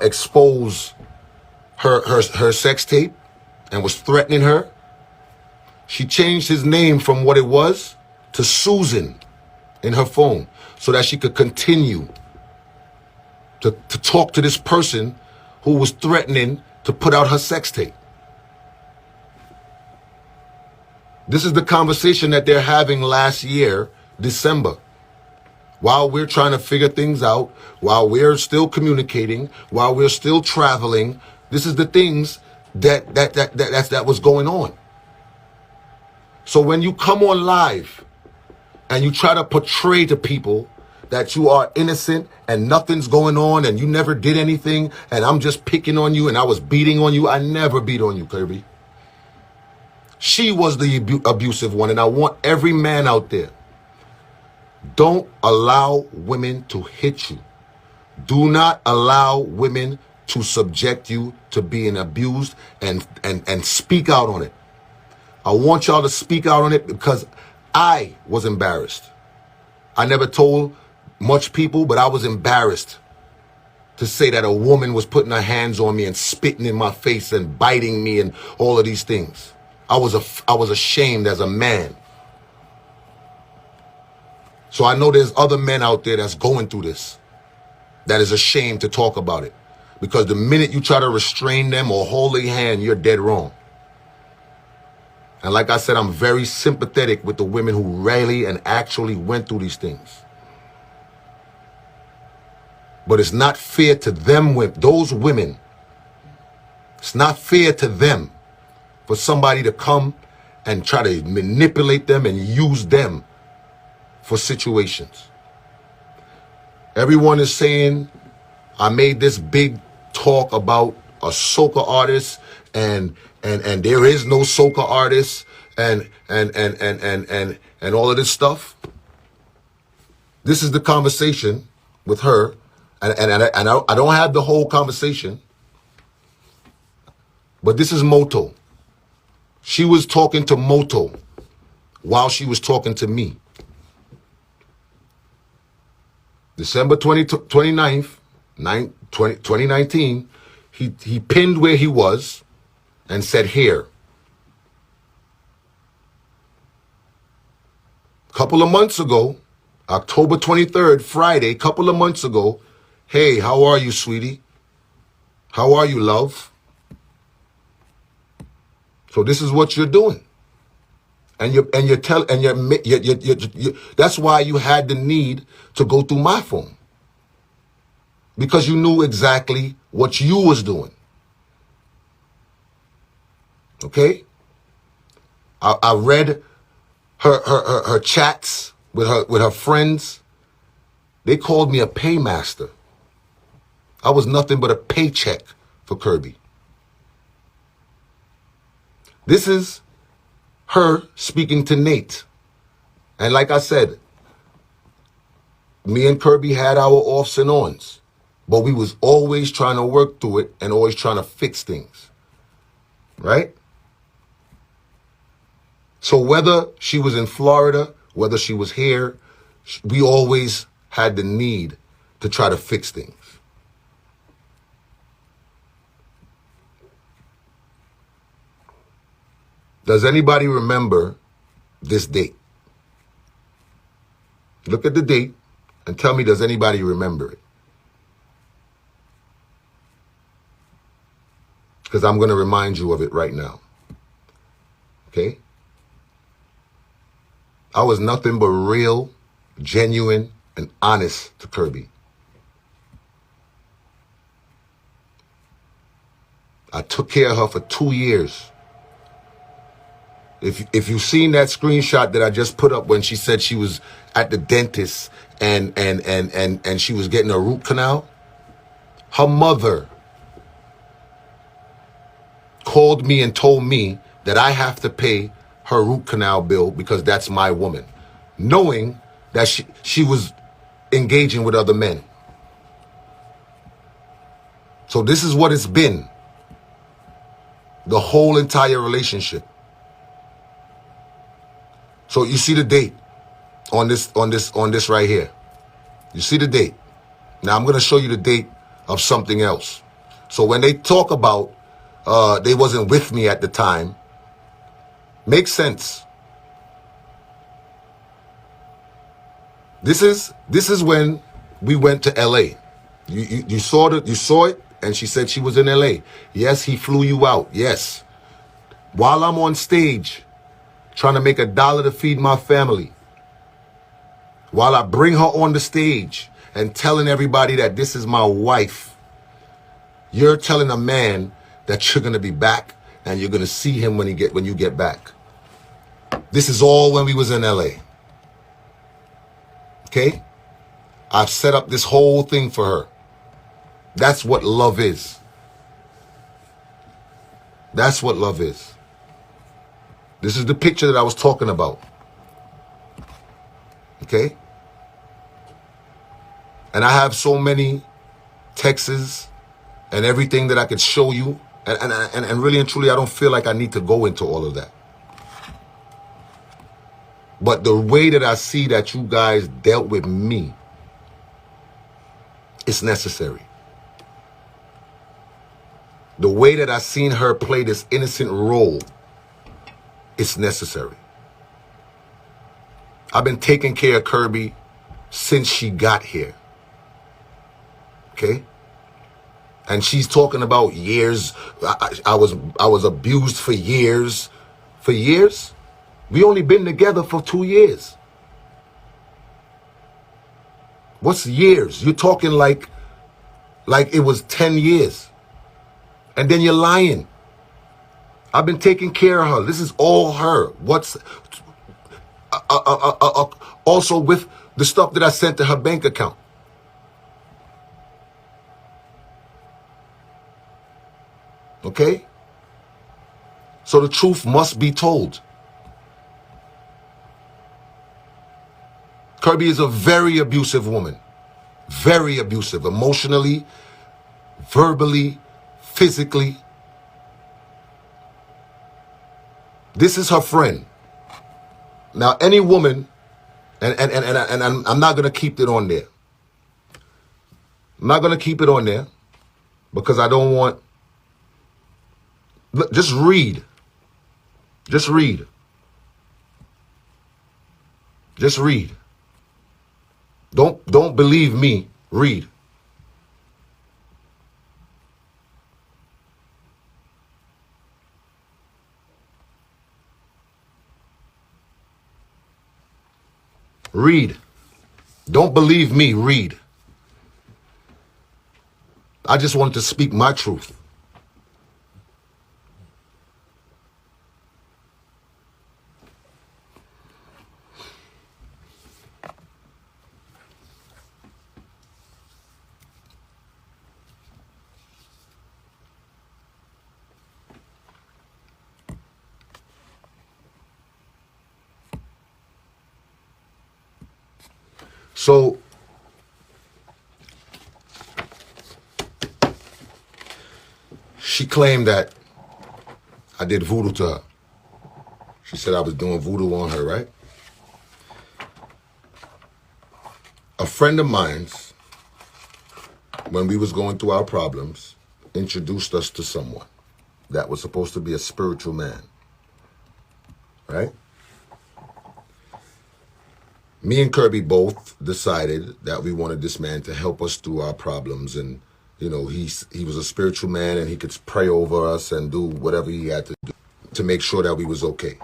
expose her sex tape and was threatening her. She changed his name from what it was to Susan in her phone so that she could continue to talk to this person who was threatening to put out her sex tape. This is the conversation that they're having last year, December. While we're trying to figure things out, while we're still communicating, while we're still traveling, this is the things that was going on. So when you come on live and you try to portray to people that you are innocent and nothing's going on and you never did anything and I'm just picking on you and I was beating on you, I never beat on you, Kirby. She was the abusive one, and I want every man out there, don't allow women to hit you. Do not allow women to subject you to being abused and speak out on it. I want y'all to speak out on it because I was embarrassed. I never told much people, but I was embarrassed to say that a woman was putting her hands on me and spitting in my face and biting me and all of these things. I was ashamed as a man. So I know there's other men out there that's going through this, that is ashamed to talk about it. Because the minute you try to restrain them or hold their hand, you're dead wrong. And like I said, I'm very sympathetic with the women who really and actually went through these things. But it's not fair to them, those women. It's not fair to them for somebody to come and try to manipulate them and use them for situations. Everyone is saying I made this big talk about a soca artist and there is no soca artist and all of this stuff. This is the conversation with her, and I don't have the whole conversation, but this is Moto. She was talking to Moto while she was talking to me. December 29th, 2019, he pinned where he was and said, here. Couple of months ago, October 23rd, Friday, couple of months ago, hey, how are you, sweetie? How are you, love? So this is what you're doing. That's why you had the need to go through my phone. Because you knew exactly what you was doing. Okay? I read her chats with her friends. They called me a paymaster. I was nothing but a paycheck for Kirby. This is her speaking to Nate. And like I said, me and Kirby had our offs and ons, but we was always trying to work through it and always trying to fix things. Right? So whether she was in Florida, whether she was here, we always had the need to try to fix things. Does anybody remember this date? Look at the date and tell me, does anybody remember it? Because I'm going to remind you of it right now. Okay? I was nothing but real, genuine, and honest to Kirby. I took care of her for 2 years. If you've seen that screenshot that I just put up when she said she was at the dentist and she was getting a root canal, her mother called me and told me that I have to pay her root canal bill because that's my woman, knowing that she was engaging with other men. So this is what it's been, the whole entire relationship. So you see the date on this right here. You see the date. Now I'm going to show you the date of something else. So when they talk about they wasn't with me at the time, makes sense. This is when we went to LA. You saw it, and she said she was in LA. Yes, he flew you out. Yes. While I'm on stage trying to make $1 to feed my family, while I bring her on the stage and telling everybody that this is my wife. You're telling a man that you're going to be back and you're going to see him when you get back. This is all when we was in LA. Okay? I've set up this whole thing for her. That's what love is. That's what love is. This is the picture that I was talking about. Okay? And I have so many texts and everything that I could show you. And really and truly, I don't feel like I need to go into all of that. But the way that I see that you guys dealt with me, it's necessary. The way that I seen her play this innocent role, it's necessary. I've been taking care of Kirby since she got here. Okay? And she's talking about years. I was abused for years. For years? We only been together for 2 years. What's years? You're talking like it was 10 years. And then you're lying. I've been taking care of her. This is all her. What's also with the stuff that I sent to her bank account. Okay? So the truth must be told. Kirby is a very abusive woman. Very abusive. Emotionally, verbally, physically. This is her friend. Now, any woman, and I'm not going to keep it on there. I'm not going to keep it on there because I don't want... Look, just read. Just read. Just read. Don't believe me. Read. Read. Don't believe me. Read. I just want to speak my truth. So, she claimed that I did voodoo to her. She said I was doing voodoo on her, right? A friend of mine's, when we was going through our problems, introduced us to someone that was supposed to be a spiritual man, right? Me and Kirby both decided that we wanted this man to help us through our problems. And, you know, he was a spiritual man and he could pray over us and do whatever he had to do to make sure that we was okay.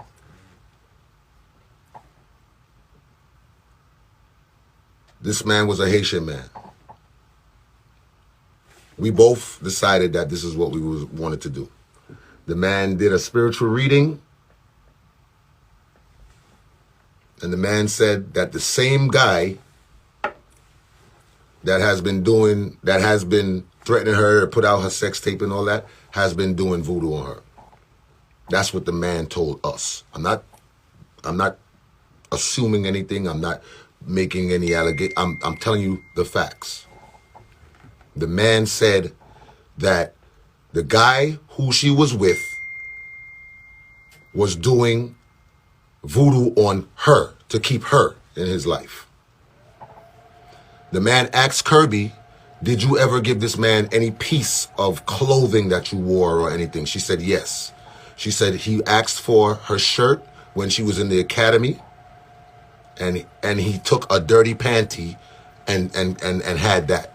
This man was a Haitian man. We both decided that this is what we wanted to do. The man did a spiritual reading. And the man said that the same guy that has been threatening her, put out her sex tape and all that, has been doing voodoo on her. That's what the man told us. I'm not assuming anything. I'm not making any allegation. I'm telling you the facts. The man said that the guy who she was with was doing voodoo on her to keep her in his life. The man asked Kirby, did you ever give this man any piece of clothing that you wore or anything? She said yes. She said he asked for her shirt when she was in the academy, and he took a dirty panty and had that.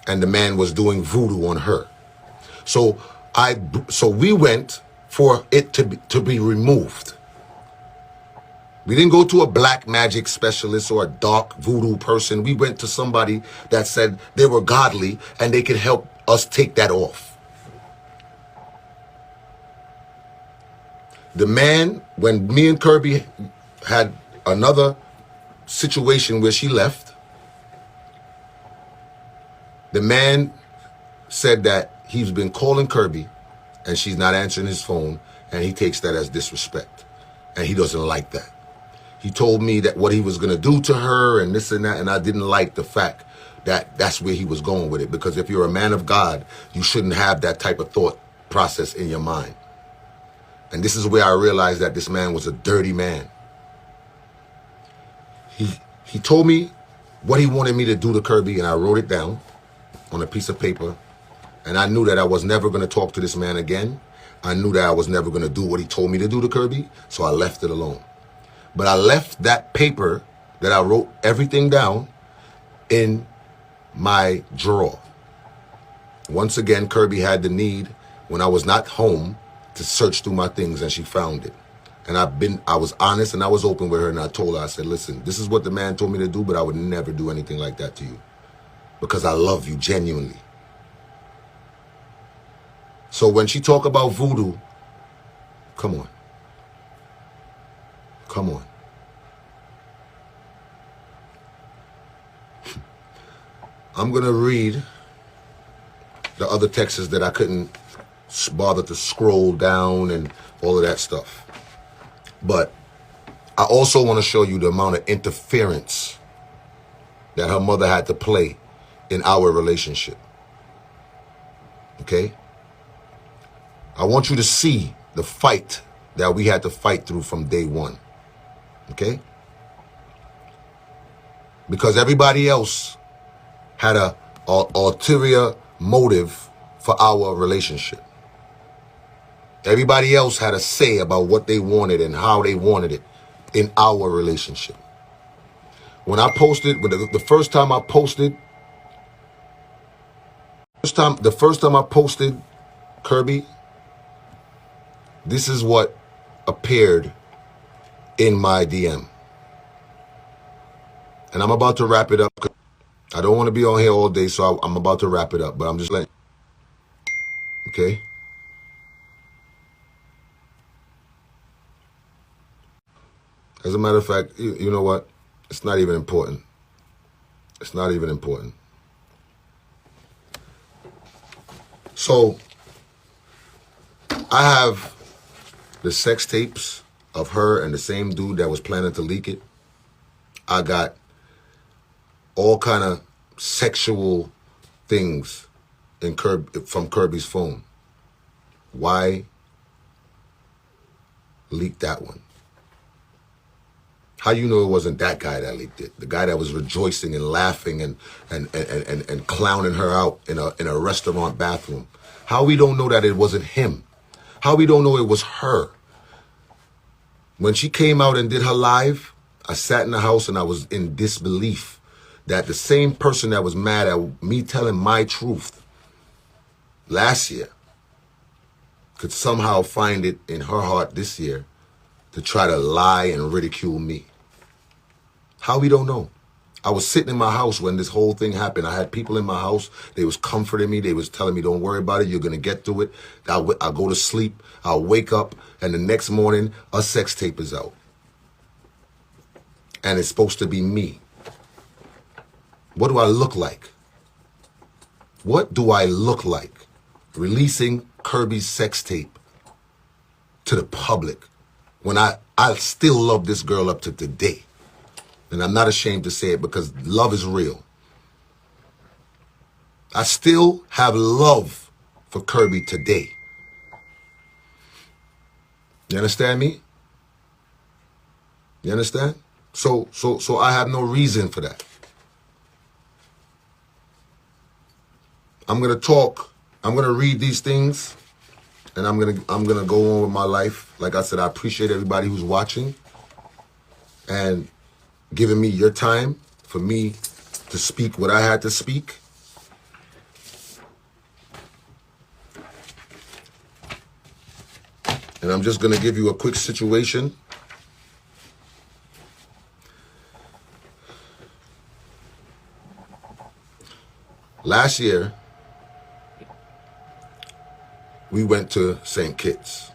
And the man was doing voodoo on her. So we went for it to be removed. We didn't go to a black magic specialist or a dark voodoo person. We went to somebody that said they were godly and they could help us take that off. The man, when me and Kirby had another situation where she left, the man said that he's been calling Kirby and she's not answering his phone, and he takes that as disrespect, and he doesn't like that. He told me that what he was going to do to her and this and that, and I didn't like the fact that that's where he was going with it, because if you're a man of God, you shouldn't have that type of thought process in your mind. And this is where I realized that this man was a dirty man. He told me what he wanted me to do to Kirby, and I wrote it down on a piece of paper, and I knew that I was never going to talk to this man again. I knew that I was never going to do what he told me to do to Kirby, so I left it alone. But I left that paper that I wrote everything down in my drawer. Once again, Kirby had the need, when I was not home, to search through my things, and she found it. And I was honest and I was open with her, and I told her, I said, listen, this is what the man told me to do, but I would never do anything like that to you because I love you genuinely. So when she talk about voodoo, come on. Come on. I'm going to read the other texts that I couldn't bother to scroll down and all of that stuff. But I also want to show you the amount of interference that her mother had to play in our relationship. Okay? I want you to see the fight that we had to fight through from day one. Okay? Because everybody else had a ulterior motive for our relationship. Everybody else had a say about what they wanted and how they wanted it in our relationship. When I posted, the first time I posted, Kirby, this is what appeared in my DM. And I'm about to wrap it up. I don't want to be on here all day, so I'm about to wrap it up, but I'm just letting, okay? As a matter of fact, you know what? It's not even important. It's not even important. So, I have the sex tapes of her and the same dude that was planning to leak it. I got all kind of sexual things from Kirby's phone. Why leak that one? How you know it wasn't that guy that leaked it? The guy that was rejoicing and laughing and clowning her out in a restaurant bathroom. How we don't know that it wasn't him? How we don't know it was her? When she came out and did her live, I sat in the house and I was in disbelief that the same person that was mad at me telling my truth last year could somehow find it in her heart this year to try to lie and ridicule me. How we don't know? I was sitting in my house when this whole thing happened. I had people in my house. They was comforting me. They was telling me, don't worry about it. You're going to get through it. I'll go to sleep. I'll wake up. And the next morning, a sex tape is out. And it's supposed to be me. What do I look like? What do I look like releasing Kirby's sex tape to the public when I still love this girl up to today? And I'm not ashamed to say it because love is real. I still have love for Kirby today. You understand me? You understand? So I have no reason for that. I'm gonna talk. I'm gonna read these things, and I'm gonna go on with my life. Like I said, I appreciate everybody who's watching and giving me your time for me to speak what I had to speak. And I'm just gonna give you a quick situation. Last year, we went to St. Kitts.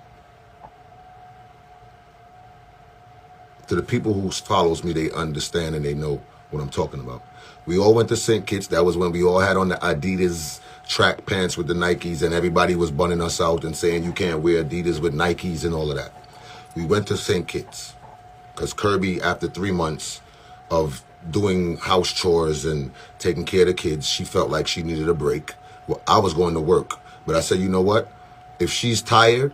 To the people who follows me, they understand and they know what I'm talking about. We all went to St. Kitts. That was when we all had on the Adidas track pants with the Nikes, and everybody was bunning us out and saying you can't wear Adidas with Nikes and all of that. We went to St. Kitts because Kirby, after 3 months of doing house chores and taking care of the kids, she felt like she needed a break. Well, I was going to work, but I said, you know what? If she's tired,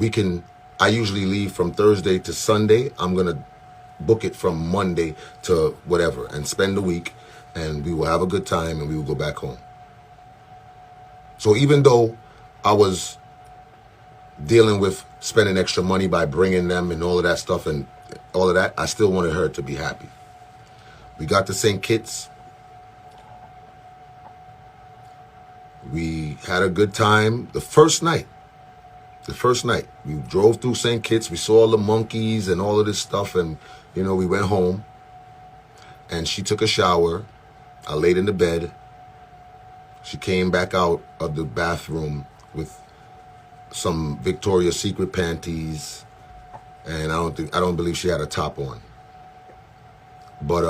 I usually leave from Thursday to Sunday. I'm going to book it from Monday to whatever and spend the week, and we will have a good time and we will go back home. So even though I was dealing with spending extra money by bringing them and all of that stuff and all of that, I still wanted her to be happy. We got to St. Kitts. We had a good time the first night. We drove through St. Kitts. We saw all the monkeys and all of this stuff. And, you know, we went home. And she took a shower. I laid in the bed. She came back out of the bathroom with some Victoria's Secret panties. And I don't believe she had a top on. But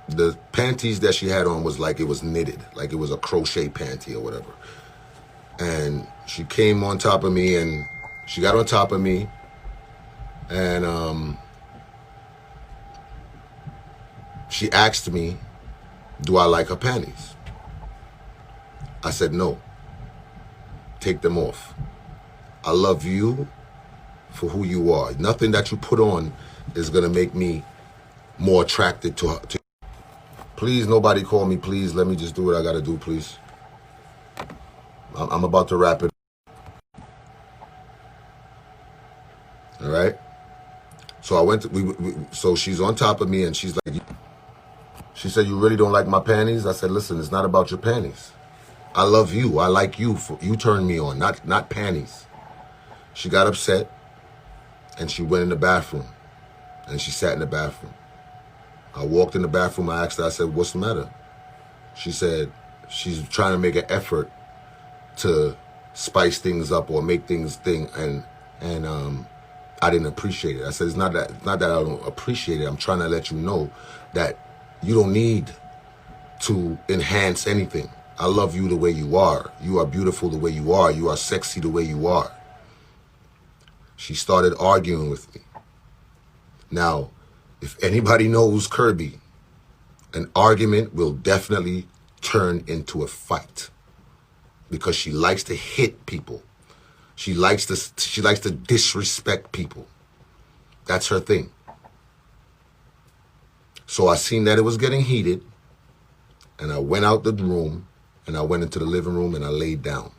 the panties that she had on was like it was knitted. Like it was a crochet panty or whatever. And she came on top of me, and she got on top of me, and she asked me, do I like her panties? I said, no. Take them off. I love you for who you are. Nothing that you put on is going to make me more attracted to her. Please, nobody call me, please. Let me just do what I got to do, please. I'm about to wrap it. All right. So I went to, so she's on top of me and she's like, she said, you really don't like my panties? I said, listen, it's not about your panties. I love you. I like you. You turned me on, not panties. She got upset and she went in the bathroom and she sat in the bathroom. I walked in the bathroom. I asked her, I said, what's the matter? She said, she's trying to make an effort to spice things up or make things and I didn't appreciate it. I said, it's not that I don't appreciate it. I'm trying to let you know that you don't need to enhance anything. I love you the way you are. You are beautiful the way you are. You are sexy the way you are. She started arguing with me. Now, if anybody knows Kirby, an argument will definitely turn into a fight. Because she likes to hit people. She likes to disrespect people. That's her thing. So I seen that it was getting heated, and I went out the room, and I went into the living room, and I laid down.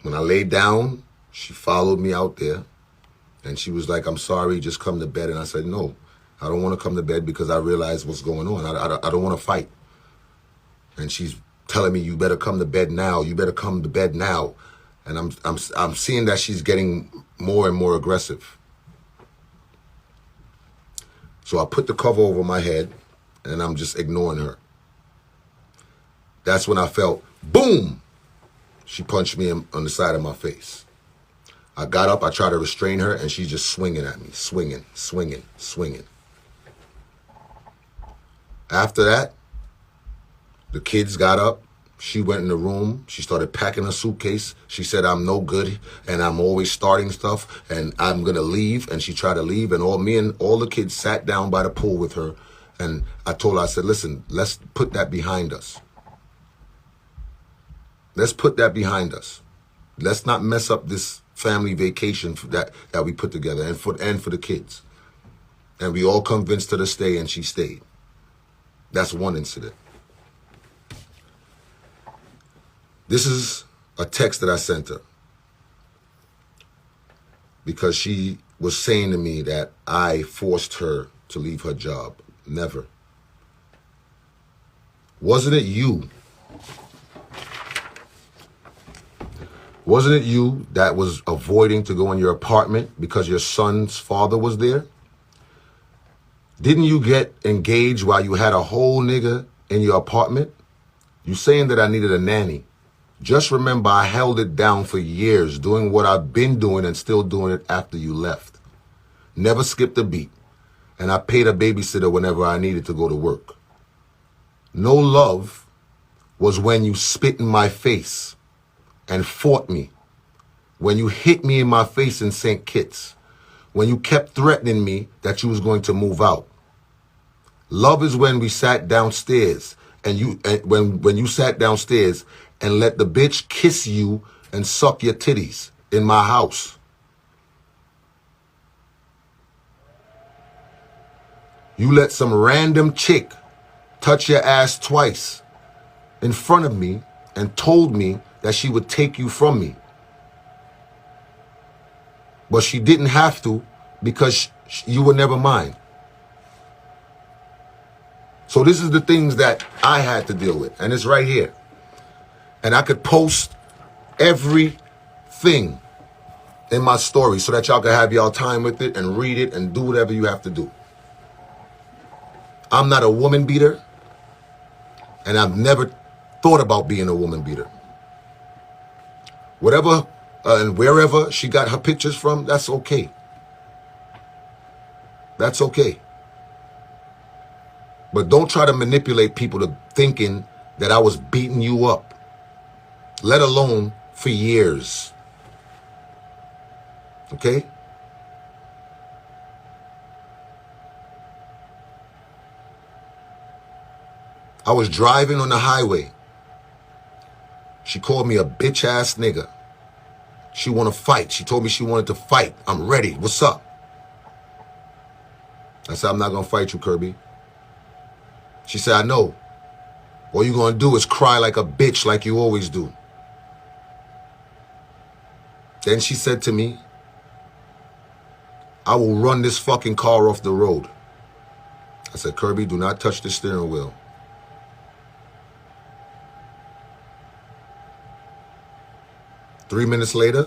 When I laid down, she followed me out there, and she was like, I'm sorry, just come to bed. And I said, no, I don't want to come to bed because I realize what's going on. I don't want to fight. And she's telling me, you better come to bed now. You better come to bed now. And I'm seeing that she's getting more and more aggressive. So I put the cover over my head and I'm just ignoring her. That's when I felt, boom, she punched me on the side of my face. I got up, I tried to restrain her, and she's just swinging at me, swinging. After that, the kids got up. She went in the room. She started packing her suitcase. She said, I'm no good, and I'm always starting stuff, and I'm going to leave. And she tried to leave, and all the kids sat down by the pool with her. And I told her, I said, listen, let's put that behind us. Let's put that behind us. Let's not mess up this family vacation that we put together and for the kids. And we all convinced her to stay, and she stayed. That's one incident. This is a text that I sent her because she was saying to me that I forced her to leave her job. Never. Wasn't it you? Wasn't it you that was avoiding to go in your apartment because your son's father was there? Didn't you get engaged while you had a whole nigga in your apartment? You saying that I needed a nanny. Just remember I held it down for years, doing what I've been doing and still doing it after you left. Never skipped a beat. And I paid a babysitter whenever I needed to go to work. No love was when you spit in my face and fought me. When you hit me in my face in St. Kitts. When you kept threatening me that you was going to move out. Love is when we sat downstairs when you sat downstairs and let the bitch kiss you and suck your titties in my house. You let some random chick touch your ass twice in front of me and told me that she would take you from me. But she didn't have to because you were never mine. So this is the things that I had to deal with. And it's right here. And I could post everything in my story so that y'all can have y'all time with it and read it and do whatever you have to do. I'm not a woman beater. And I've never thought about being a woman beater. Whatever and wherever she got her pictures from, that's okay. That's okay. But don't try to manipulate people to thinking that I was beating you up, let alone for years. Okay? I was driving on the highway. She called me a bitch ass nigga. She want to fight. She told me she wanted to fight. I'm ready. What's up? I said, I'm not going to fight you, Kirby. She said, I know. All you're going to do is cry like a bitch like you always do. Then she said to me, I will run this fucking car off the road. I said, Kirby, do not touch the steering wheel. Three minutes later,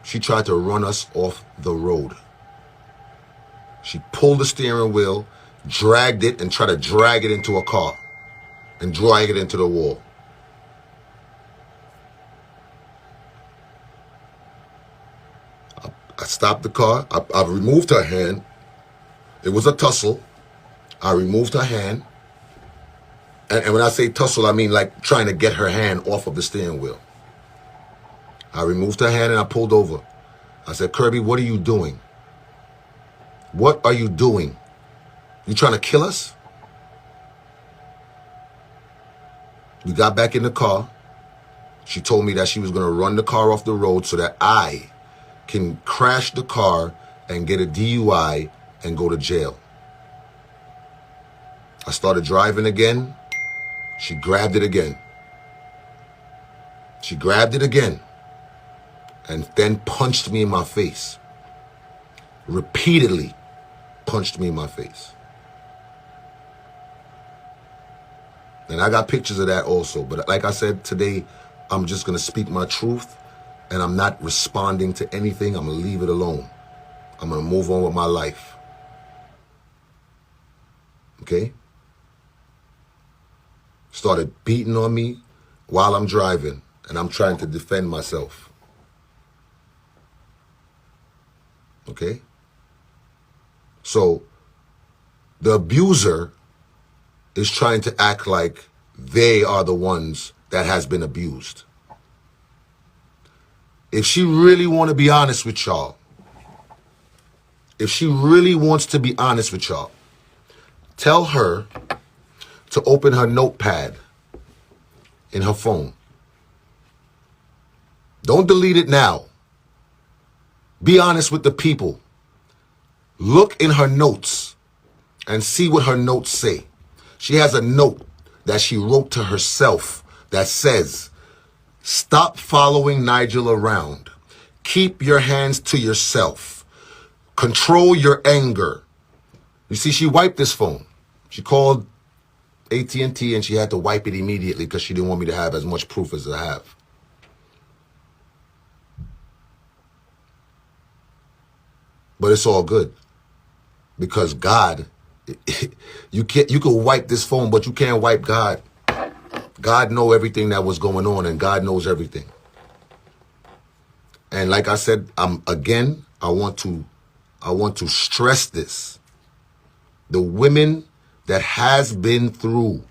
she tried to run us off the road. She pulled the steering wheel, dragged it, and tried to drag it into a car and drag it into the wall. I stopped the car. I removed her hand. It was a tussle. I removed her hand. And when I say tussle, I mean like trying to get her hand off of the steering wheel. I removed her hand and I pulled over. I said, Kirby, what are you doing? What are you doing? You trying to kill us? We got back in the car. She told me that she was going to run the car off the road so that I can crash the car and get a DUI and go to jail. I started driving again. She grabbed it again. She grabbed it again and then punched me in my face. Repeatedly punched me in my face. And I got pictures of that also. But like I said, today, I'm just going to speak my truth. And I'm not responding to anything. I'm going to leave it alone. I'm going to move on with my life. Okay? Started beating on me while I'm driving. And I'm trying to defend myself. Okay? So, the abuser is trying to act like they are the ones that has been abused. If she really want to be honest with y'all, if she really wants to be honest with y'all, tell her to open her notepad in her phone. Don't delete it now. Be honest with the people. Look in her notes and see what her notes say. She has a note that she wrote to herself that says, stop following Nigel around. Keep your hands to yourself. Control your anger. You see, she wiped this phone. She called AT&T and she had to wipe it immediately because she didn't want me to have as much proof as I have. But it's all good because God You can't. You could wipe this phone, but you can't wipe God. God know everything that was going on, and God knows everything. And like I said, again, I want to stress this. The women that has been through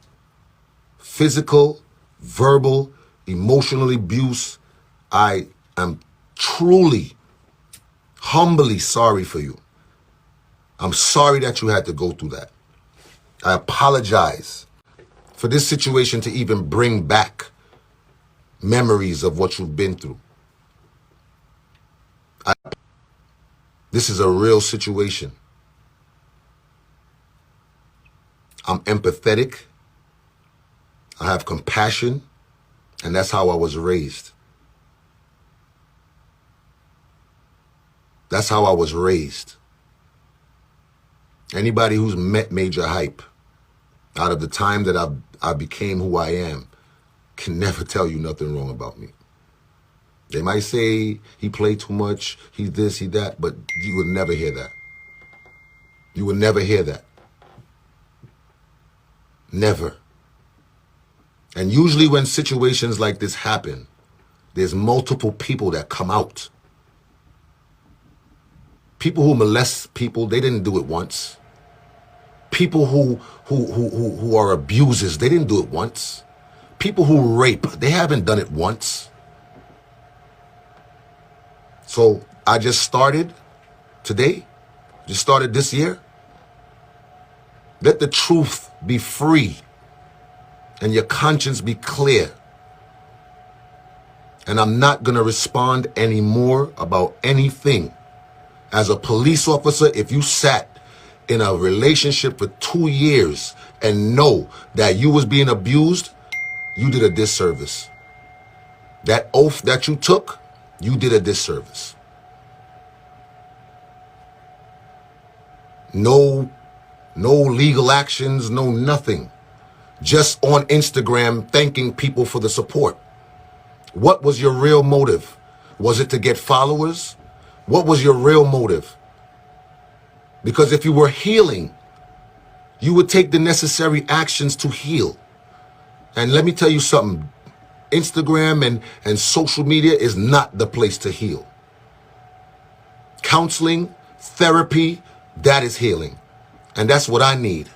physical, verbal, emotional abuse, I am truly, humbly sorry for you. I'm sorry that you had to go through that. I apologize for this situation to even bring back memories of what you've been through. This is a real situation. I'm empathetic. I have compassion, and that's how I was raised. That's how I was raised. Anybody who's met Majah Hype out of the time that I became who I am can never tell you nothing wrong about me. They might say he played too much, he's this, he that, but you would never hear that. You would never hear that. Never. And usually when situations like this happen, there's multiple people that come out. People who molest people, they didn't do it once. People who are abusers, they didn't do it once. People who rape, they haven't done it once. So I just started today, just started this year. Let the truth be free and your conscience be clear. And I'm not going to respond anymore about anything. As a police officer, if you sat in a relationship for 2 years and know that you was being abused, you did a disservice. That oath that you took, you did a disservice. No legal actions, no nothing. Just on Instagram thanking people for the support. What was your real motive? Was it to get followers? What was your real motive? Because if you were healing, you would take the necessary actions to heal. And let me tell you something. Instagram and social media is not the place to heal. Counseling, therapy, that is healing. And that's what I need.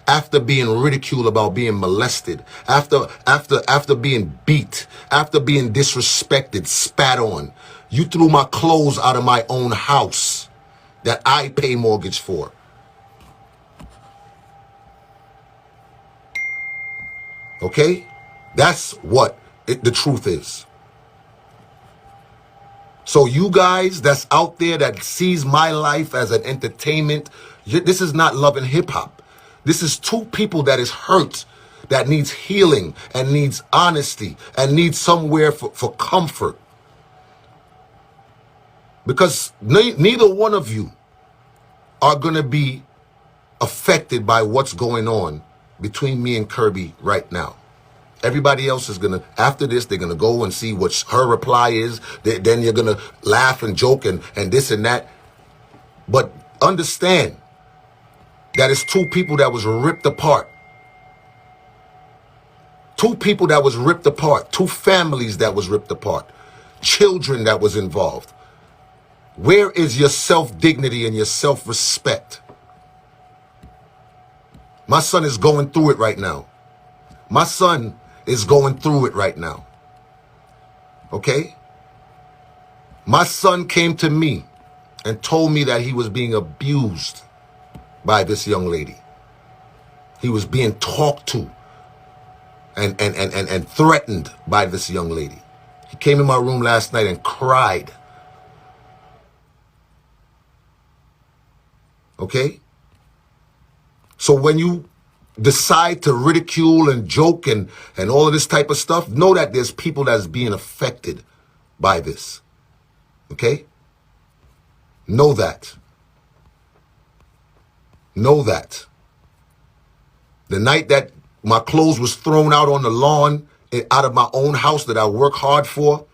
After being ridiculed about being molested, after being beat, after being disrespected, spat on, you threw my clothes out of my own house that I pay mortgage for. Okay? That's what the truth is. So you guys that's out there that sees my life as an entertainment, this is not Love and Hip Hop. This is two people that is hurt, that needs healing and needs honesty and needs somewhere for comfort. Because neither one of you are going to be affected by what's going on between me and Kirby right now. Everybody else is going to, after this, they're going to go and see what her reply is. Then you're going to laugh and joke and this and that. But understand that it's two people that was ripped apart. Two people that was ripped apart. Two families that was ripped apart. Children that was involved. Where is your self-dignity and your self-respect? My son is going through it right now. My son is going through it right now. Okay? My son came to me and told me that he was being abused by this young lady. He was being talked to and threatened by this young lady. He came in my room last night and cried. Okay? So when you decide to ridicule and joke and all of this type of stuff, know that there's people that's being affected by this. Okay? Know that. Know that. The night that my clothes was thrown out on the lawn, out of my own house that I work hard for,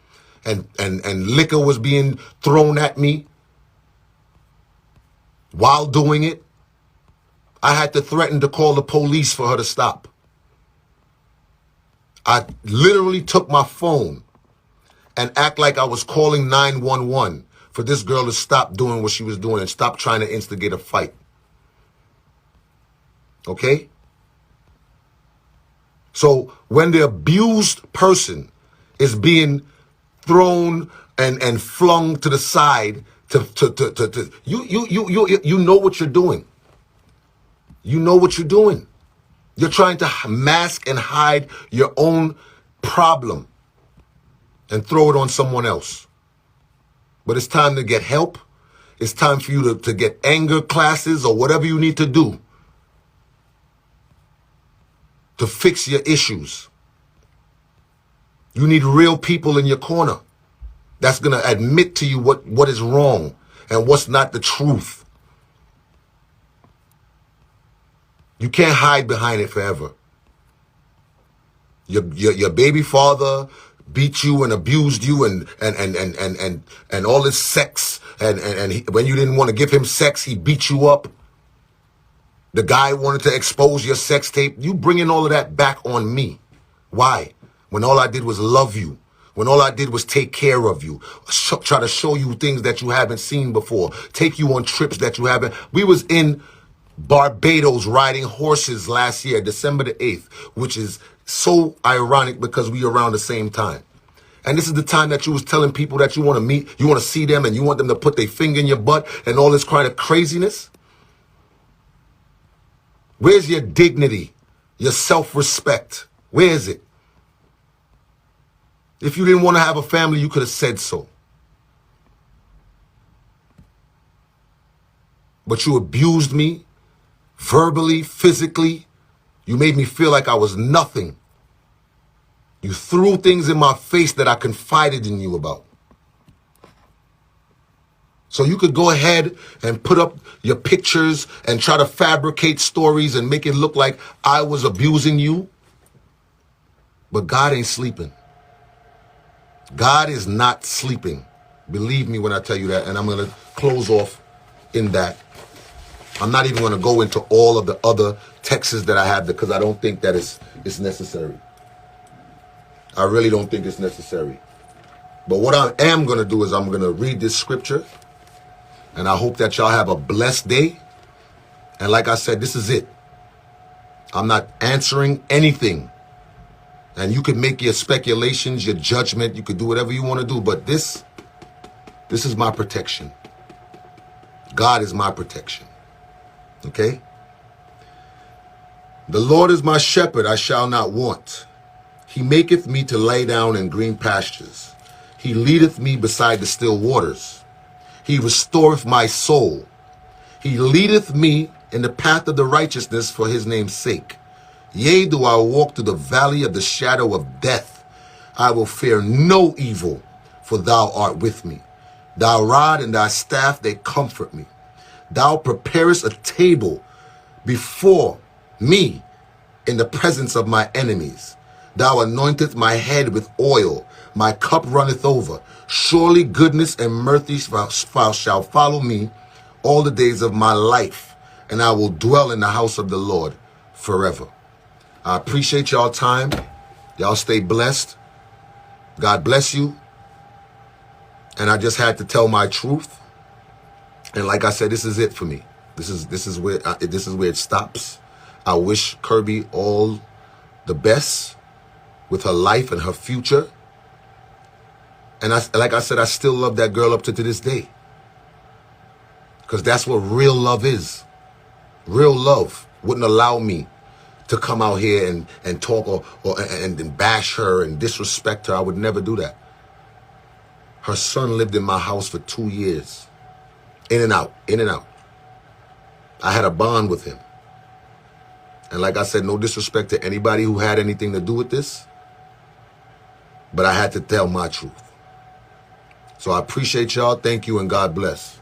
and liquor was being thrown at me while doing it, I had to threaten to call the police for her to stop. I literally took my phone and act like I was calling 911 for this girl to stop doing what she was doing and stop trying to instigate a fight. Okay? So when the abused person is being thrown and flung to the side you know what you're doing. You know what you're doing. You're trying to mask and hide your own problem and throw it on someone else. But it's time to get help. It's time for you to get anger classes or whatever you need to do to fix your issues. You need real people in your corner that's going to admit to you what is wrong and what's not the truth. You can't hide behind it forever. Your baby father beat you and abused you and all this sex and when you didn't want to give him sex, he beat you up. The guy wanted to expose your sex tape. You bringing all of that back on me. Why? When all I did was love you. When all I did was take care of you. Try to show you things that you haven't seen before. Take you on trips that you haven't. We was in Barbados riding horses last year, December the 8th, which is so ironic because we around the same time. And this is the time that you was telling people that you want to meet, you want to see them, and you want them to put their finger in your butt and all this kind of craziness. Where's your dignity, your self-respect? Where is it? If you didn't want to have a family, you could have said so. But you abused me verbally, physically. You made me feel like I was nothing. You threw things in my face that I confided in you about. So you could go ahead and put up your pictures and try to fabricate stories and make it look like I was abusing you. But God ain't sleeping. God is not sleeping. Believe me when I tell you that. And I'm going to close off in that. I'm not even going to go into all of the other texts that I have because I don't think that it's necessary. I really don't think it's necessary. But what I am going to do is I'm going to read this scripture. And I hope that y'all have a blessed day. And like I said, this is it. I'm not answering anything. And you can make your speculations, your judgment. You could do whatever you want to do. But this is my protection. God is my protection. Okay? The Lord is my shepherd, I shall not want. He maketh me to lay down in green pastures. He leadeth me beside the still waters. He restoreth my soul. He leadeth me in the path of the righteousness for his name's sake. Yea, though I walk through the valley of the shadow of death, I will fear no evil, for thou art with me. Thy rod and thy staff, they comfort me. Thou preparest a table before me in the presence of my enemies. Thou anointest my head with oil. My cup runneth over. Surely goodness and mercy shall follow me all the days of my life, and I will dwell in the house of the Lord forever. I appreciate y'all time. Y'all stay blessed. God bless you. And I just had to tell my truth. And like I said, this is it for me. This is where it stops. I wish Kirby all the best with her life and her future. And like I said, I still love that girl up to this day. Because that's what real love is. Real love wouldn't allow me to come out here and talk and bash her and disrespect her. I would never do that. Her son lived in my house for 2 years. In and out, in and out. I had a bond with him. And like I said, no disrespect to anybody who had anything to do with this. But I had to tell my truth. So I appreciate y'all. Thank you and God bless.